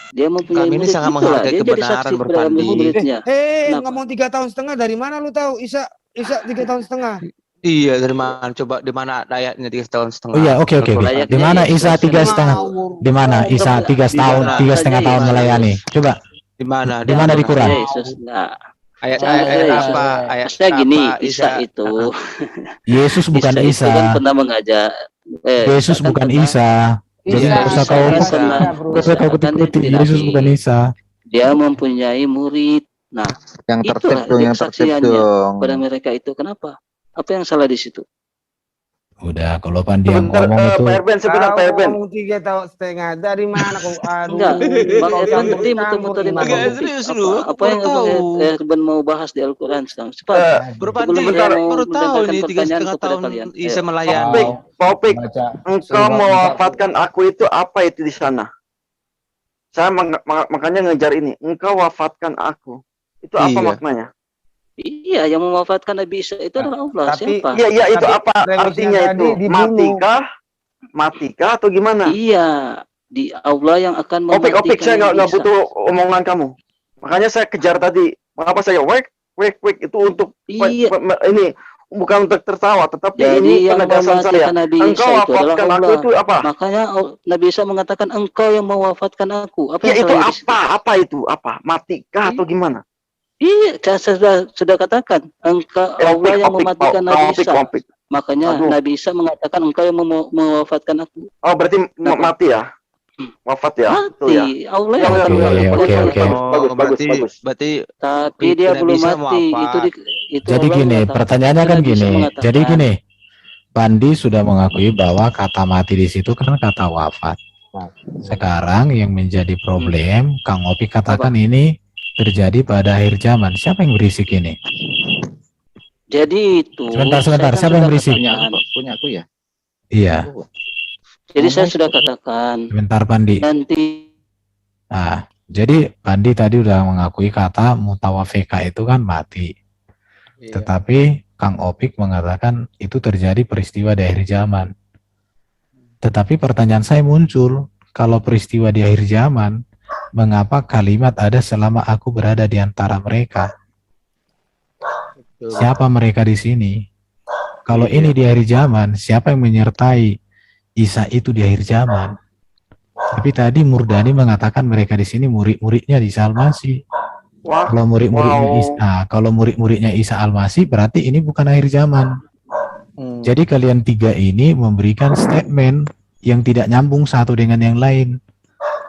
Dia mempunyai Kami ini murid, sangat itulah. menghargai Dia jadi kebenaran, saksi pada Berpandi. murid-muridnya. Kenapa? Ngomong 3 tahun setengah dari mana lu tahu? Isa 3 tahun setengah. Iya, dari mana? Coba di mana ayatnya 3 tahun setengah? Oh iya, oke. Ayatnya Di mana Isa Yesus 3 yang setengah? itu. Di mana Isa Di 3 tahun, mana? 3,5 tahun Yesus. melayani? Coba Di mana? di mana di Quran? Yesus. Nah, Ayat Ayat apa? Ayat maksudnya gini, apa? Isa itu, Yesus bukan Isa itu kan Isa. pernah mengajar. Yesus Isa kan bukan pernah- Isa. Jadi Isa, nggak usah Isa kau kan Isa. pernah nggak usah kau Isa kan ketik-ketik. jadi Yesus nabi. bukan Isa. Dia mempunyai murid. Nah, yang tertib itulah dong, dia yang tertib kesaksiannya dong. pada mereka itu. Kenapa? Apa yang salah di situ? Udah, kalau Pandi yang Sebentar, ngomong itu Pak Erben, sebentar Pak Erben. Ngomong 3 tahun setengah dari mana kau? Aduh. Enggak, Bang kau Irwan tadi campur-campur muter-muterin gimana? Agak topik. serius Apa, lu, aku apa yang baru Bang tahu. Irwan mau bahas di Al-Quran sekarang? Cepat. Berpandi, Sebelum saya mau baru tahu mendengarkan ini pertanyaan 3,5 kepada tahun kalian. Isa Ayo. melayani. Topik, Baca engkau mewafatkan aku itu apa itu di sana? Saya makanya ngejar ini. Engkau wafatkan aku. Itu apa Iya. maknanya? Iya, yang mewafatkan Nabi Isa itu adalah Allah. tapi- Siapa? Iya, itu Tapi apa premisnya artinya tadi itu? dibunuh. Matikah atau gimana? Iya, di Allah yang akan Opik, mematikan saya Nabi nggak Isa. butuh omongan kamu. Makanya saya kejar tadi. Mengapa saya wek itu untuk Iya. ini bukan untuk tertawa, tetapi Jadi ini yang penegasan saya. mematikan Nabi Engkau Isa itu adalah wafatkan aku Allah. itu apa? Makanya Nabi Isa mengatakan engkau yang mewafatkan aku. Apa Ya yang itu salah di situ? apa? Apa itu? Apa? Matikah atau gimana? Iya, saya sudah katakan engkau Allah yang mematikan Nabi Isa. Makanya Aduh. Nabi Isa mengatakan engkau yang mewafatkan aku. Oh, berarti mati ya? Wafat ya? Betul ya? Mati. Allah yang Ya, akan Oke, mewafatkan oke. aku. Berarti Tapi dia Nabi belum Isa mati. wafat. Itu Jadi Allah gini, mengatakan. pertanyaannya kan Nabi Isa gini. mengatakan, Jadi gini, Pandi sudah mengakui bahwa kata mati di situ kan kata wafat. Sekarang yang menjadi problem, Kang Opi katakan ini terjadi pada akhir zaman. Siapa yang berisik ini? Jadi itu. Sebentar, saya kan siapa yang sudah berisik? katakan. Punya aku ya. Iya, Jadi saya sudah katakan. sebentar Pandi. Nanti Nah, jadi Pandi tadi udah mengakui kata mutawafika itu kan mati. Tetapi Kang Opik mengatakan itu terjadi peristiwa di akhir zaman. Tetapi pertanyaan saya muncul, kalau peristiwa di akhir zaman, mengapa kalimat ada selama aku berada di antara mereka? Siapa mereka di sini? Kalau ini di akhir zaman, siapa yang menyertai Isa itu di akhir zaman? Tapi tadi Murdani mengatakan mereka di sini murid-muridnya Isa Al-Masih. Kalau murid-muridnya Isa, kalau murid-muridnya Isa Al-Masih berarti ini bukan akhir zaman. Jadi kalian tiga ini memberikan statement yang tidak nyambung satu dengan yang lain.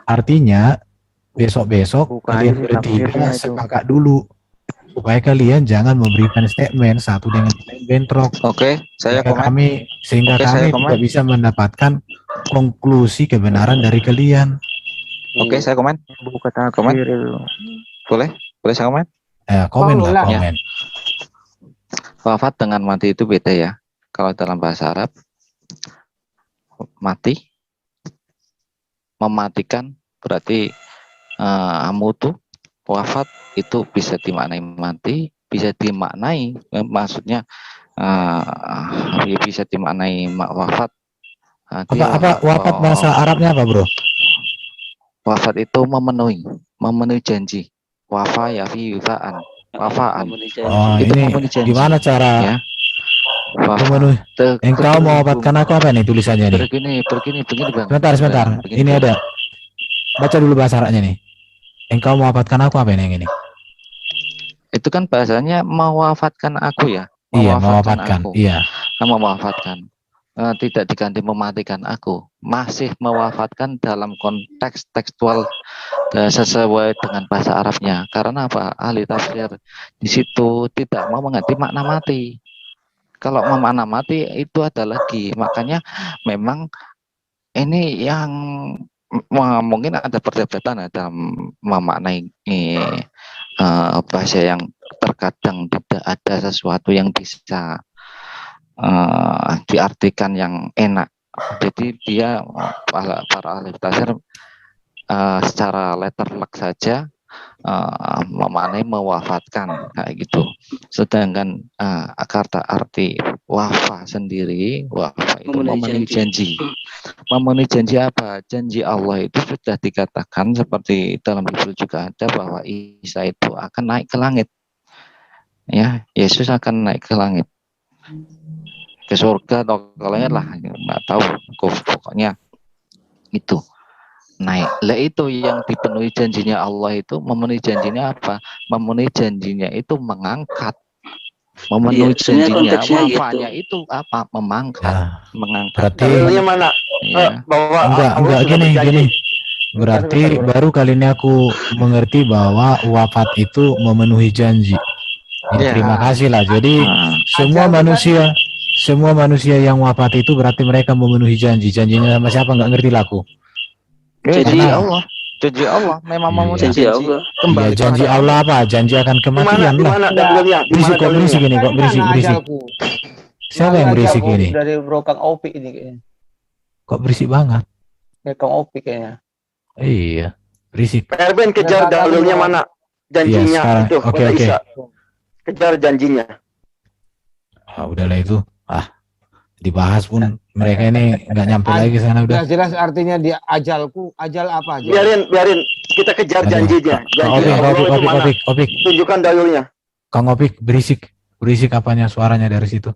Artinya besok-besok kalian bertiga sepakat dulu supaya kalian jangan memberikan statement satu dengan yang lain bentrok. Oke, saya komen. Sehingga Oke, kami saya komen. tidak bisa mendapatkan konklusi kebenaran dari kalian. Oke, saya komen. Buka Komen. takbir. Boleh? Boleh saya komen? Komen lah, Ya. komen. Wafat dengan mati itu beda ya. Kalau dalam bahasa Arab, mati, mematikan berarti amutu, wafat itu bisa dimaknai mati, bisa dimaknai, maksudnya bisa dimaknai wafat. Apa wafat bahasa Arabnya apa, bro? Wafat itu memenuhi janji. Wafa ya fi wifaan. Wafaan. Oh, Itu ini memenuhi janji. gimana cara Ya. memenuhi? Engkau mau wafatkan aku apa nih tulisannya nih? Begini Bang. Sebentar. Begini, Ini Bang. ada. Baca dulu bahasa Arabnya nih. Engkau mau wafatkan aku apa nih yang ini? Itu kan bahasanya mewafatkan aku ya. Iya, mewafatkan. Aku. Iya. Mewafatkan. tidak diganti mematikan aku, masih mewafatkan dalam konteks tekstual sesuai dengan bahasa Arabnya. Karena apa? Ahli tafsir di situ tidak mau mengganti makna mati. Kalau makna mati itu ada lagi. Makanya memang ini yang mungkin ada perdebatan dalam memaknai bahasa yang terkadang tidak ada sesuatu yang bisa diartikan yang enak. Jadi dia para ahli tafsir secara letterlek saja memaknai mewafatkan kayak gitu. Sedangkan kata arti wafa sendiri, wafa itu memenuhi janji. Memenuhi janji apa? Janji Allah itu sudah dikatakan seperti dalam Bible juga ada bahwa Isa itu akan naik ke langit. Ya, Yesus akan naik ke langit, ke surga atau ke langit lah, nggak tahu. Pokoknya itu naik. Lah itu yang dipenuhi janjinya Allah itu, memenuhi janjinya apa? Memenuhi janjinya itu mengangkat. Memenuhi janjinya, wafanya itu apa? Mengangkat. Mengangkat. Berarti mana? Bahwa enggak gini. Berarti baru kali ini aku mengerti bahwa wafat itu memenuhi janji. Ya, terima kasih lah. Jadi semua manusia yang wafat itu berarti mereka memenuhi janji. Janjinya sama siapa nggak ngerti laku. Janji Allah. Janji Allah memang mau janji Allah. Kembali janji Allah apa? Janji akan kematian lah. Berisik ini kok berisik. Siapa yang berisik ini? Dari Bro Kang Opi ini kayaknya. Kok berisik banget? Ya Kang Opi kayaknya. Iya, berisik. Erben kejar dalilnya mana? Janjinya itu. Oke. Kejar janjinya. Udahlah itu. Dibahas pun mereka ini nggak nyampe lagi sana udah. Jelas artinya dia ajalku, ajal apa aja? Biarin kita kejar janjinya. Opik. Tunjukkan dalilnya. Kang Opik berisik apanya suaranya dari situ?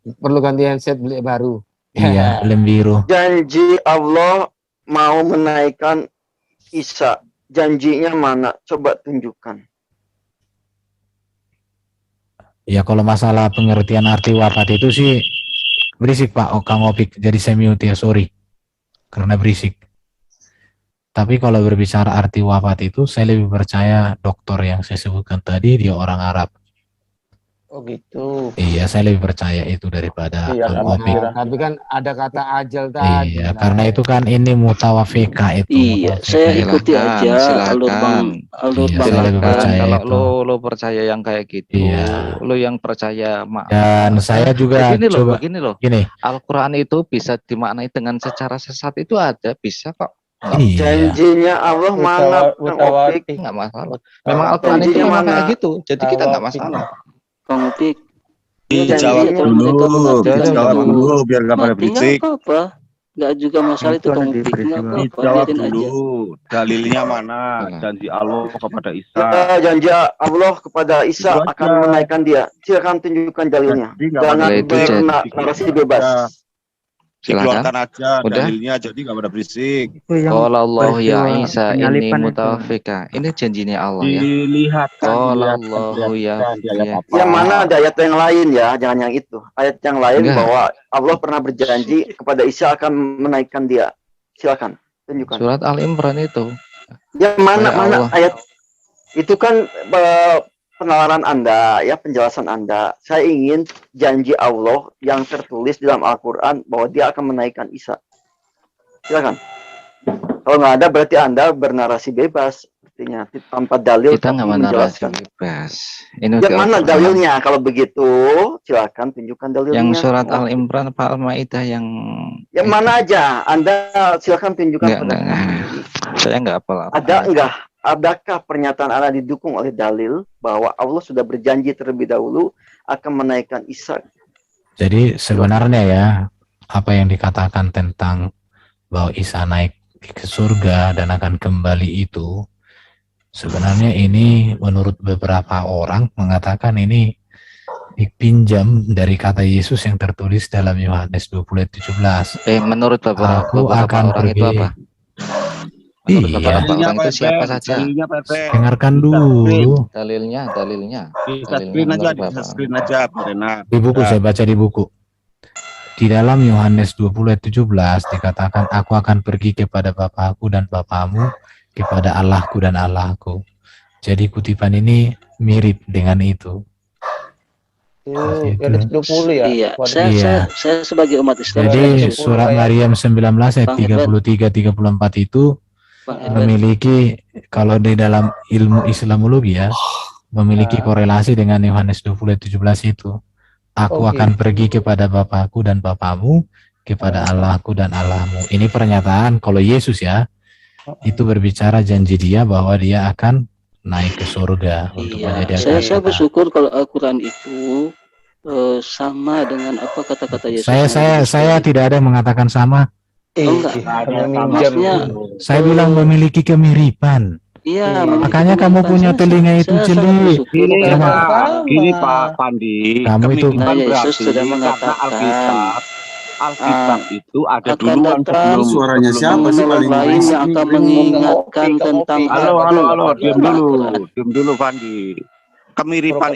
Perlu ganti handset beli baru. Iya, lem biru. Janji Allah mau menaikkan Isa. Janjinya mana? Coba tunjukkan. Ya kalau masalah pengertian arti wafat itu sih berisik Pak Kang Opik, jadi saya mute ya, sorry karena berisik. Tapi kalau berbicara arti wafat itu saya lebih percaya dokter yang saya sebutkan tadi dia orang Arab. Oh gitu. Iya, saya lebih percaya itu daripada Kang Opik. Tapi kan ada kata ajal tadi. Iya, karena itu kan ini mutawafika itu. Iya, saya ikuti aja alur Bang. Saya lebih percaya kalau lo percaya yang kayak gitu, lo yang percaya dan saya juga begini loh. Al-Quran itu bisa dimaknai dengan secara sesat itu ada, bisa kok. Janjinya Allah mana? Nggak masalah. Memang Al-Quran itu memang kayak gitu, jadi kita nggak masalah. Kang Opik. Jawab dulu biar nggak pada berisik. Nggak juga masalah itu Kang Opik. Jawab dulu. Dalilnya mana? Janji Allah kepada Isa. Janji Allah kepada Isa akan menaikkan dia. Silakan tunjukkan dalilnya. Jangan bernarasi bebas. Dikeluarkan aja dalilnya, jadi nggak pada berisik. Kalau Allah ya Isa ini mutawafika, ini janjinya Allah ya. Kalau Allah ya. Yang mana ada ayat yang lain ya, jangan yang itu. Ayat yang lain bahwa Allah pernah berjanji kepada Isa akan menaikkan dia. Silakan tunjukkan. Surat Al-Imran itu. Yang mana ayat itu kan penalaran Anda, ya penjelasan Anda. Saya ingin janji Allah yang tertulis dalam Al-Quran bahwa dia akan menaikkan Isa. Silakan. Kalau nggak ada berarti Anda bernarasi bebas. Artinya tanpa dalil. Kita nggak menarasi bebas. Ini mana dalilnya? Kalau begitu, silakan tunjukkan dalilnya. Yang surat Al-Imran, Pak Al-Maidah yang mana aja? Anda silakan tunjukkan. Saya nggak apa. Ada enggak? Adakah pernyataan Anda didukung oleh dalil bahwa Allah sudah berjanji terlebih dahulu akan menaikkan Isa? Jadi sebenarnya ya, apa yang dikatakan tentang bahwa Isa naik ke surga dan akan kembali itu, sebenarnya ini menurut beberapa orang mengatakan ini dipinjam dari kata Yesus yang tertulis dalam Yohanes 20:17. Menurut beberapa orang itu apa? Iya. Orang itu siapa saja? Dengarkan dulu. Dalilnya. Screen aja, Di buku, saya baca di buku. Di dalam Yohanes 20 ayat 17 dikatakan, aku akan pergi kepada Bapakku dan Bapamu, kepada Allahku dan Allahku. Jadi kutipan ini mirip dengan itu. Yohanes 20 ya. Iya, Iya. saya sebagai umat Islam. Jadi surat Maryam 19 ayat 33-34 itu memiliki, kalau di dalam ilmu Islamologi ya, memiliki korelasi dengan Yohanes 20 ayat 17 itu. Aku akan pergi kepada Bapakku dan Bapamu, kepada Allahku dan Allahmu. Ini pernyataan kalau Yesus ya, itu berbicara janji dia bahwa dia akan naik ke surga untuk menjadi saya bersyukur kalau Al-Quran itu sama dengan apa kata-kata Yesus. Saya tidak ada yang mengatakan sama. Maksudnya Saya bilang memiliki kemiripan. Iya, makanya kamu punya telinga itu jeli. Gini Pak Pandi, kamu itu Yesus sudah mengatakan Alkitab itu ada duluan sebelum suaranya siapa sih paling lain yang akan mengingatkan tentang halo diam dulu Pandi. Kemiripan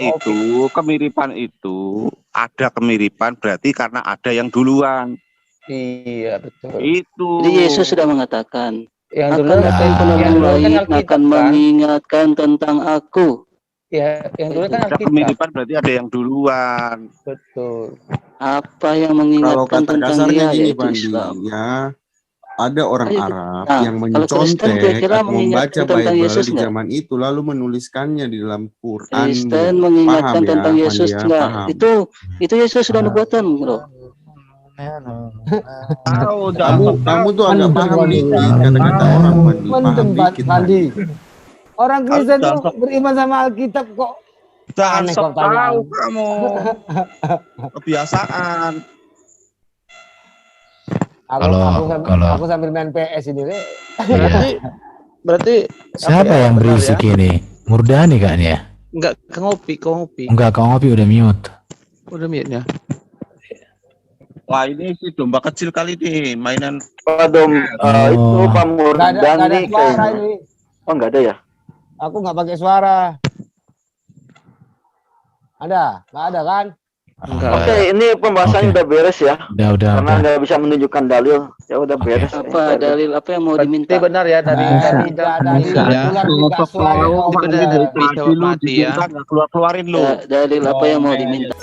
itu ada kemiripan berarti karena ada yang duluan. Iya betul. Itu. Jadi Yesus sudah mengatakan yang akan datang penolong lain akan mengingatkan tentang aku. Ya, yang dulu kan ada kemiripan berarti ada yang duluan. Betul. Apa yang mengingatkan tentang dia yaitu Islam. Ya, ada orang Arab yang Kristen mencontek kira-kira atau membaca tentang Bible Yesus di zaman itu lalu menuliskannya di dalam Quran. Kristen mengingatkan tentang Yesus enggak? Itu Yesus sudah nubuatan, bro. Kamu tuh agak paham dikit kata-kata orang paham dikit. Pandi. Orang Kristen tuh beriman sama Alkitab kok. Jangan sok tahu kamu. Kebiasaan. Aku sambil main PS ini deh. Berarti siapa yang berisik ini? Murdani kan ya? Enggak, ke ngopi. Enggak, ke ngopi udah mute. Udah mute-nya. Wah, ini si domba kecil kali nih mainan. Itu Pak Murdani kayaknya. Oh, enggak ada ya? Aku nggak pakai suara. Ada? Nggak ada kan? Oke, ini pembahasannya udah beres ya. Udah. Karena nggak bisa menunjukkan dalil, ya udah beres. Apa dalil apa yang mau diminta? Benar ya dari Keluarin lu. Dalil apa yang mau diminta?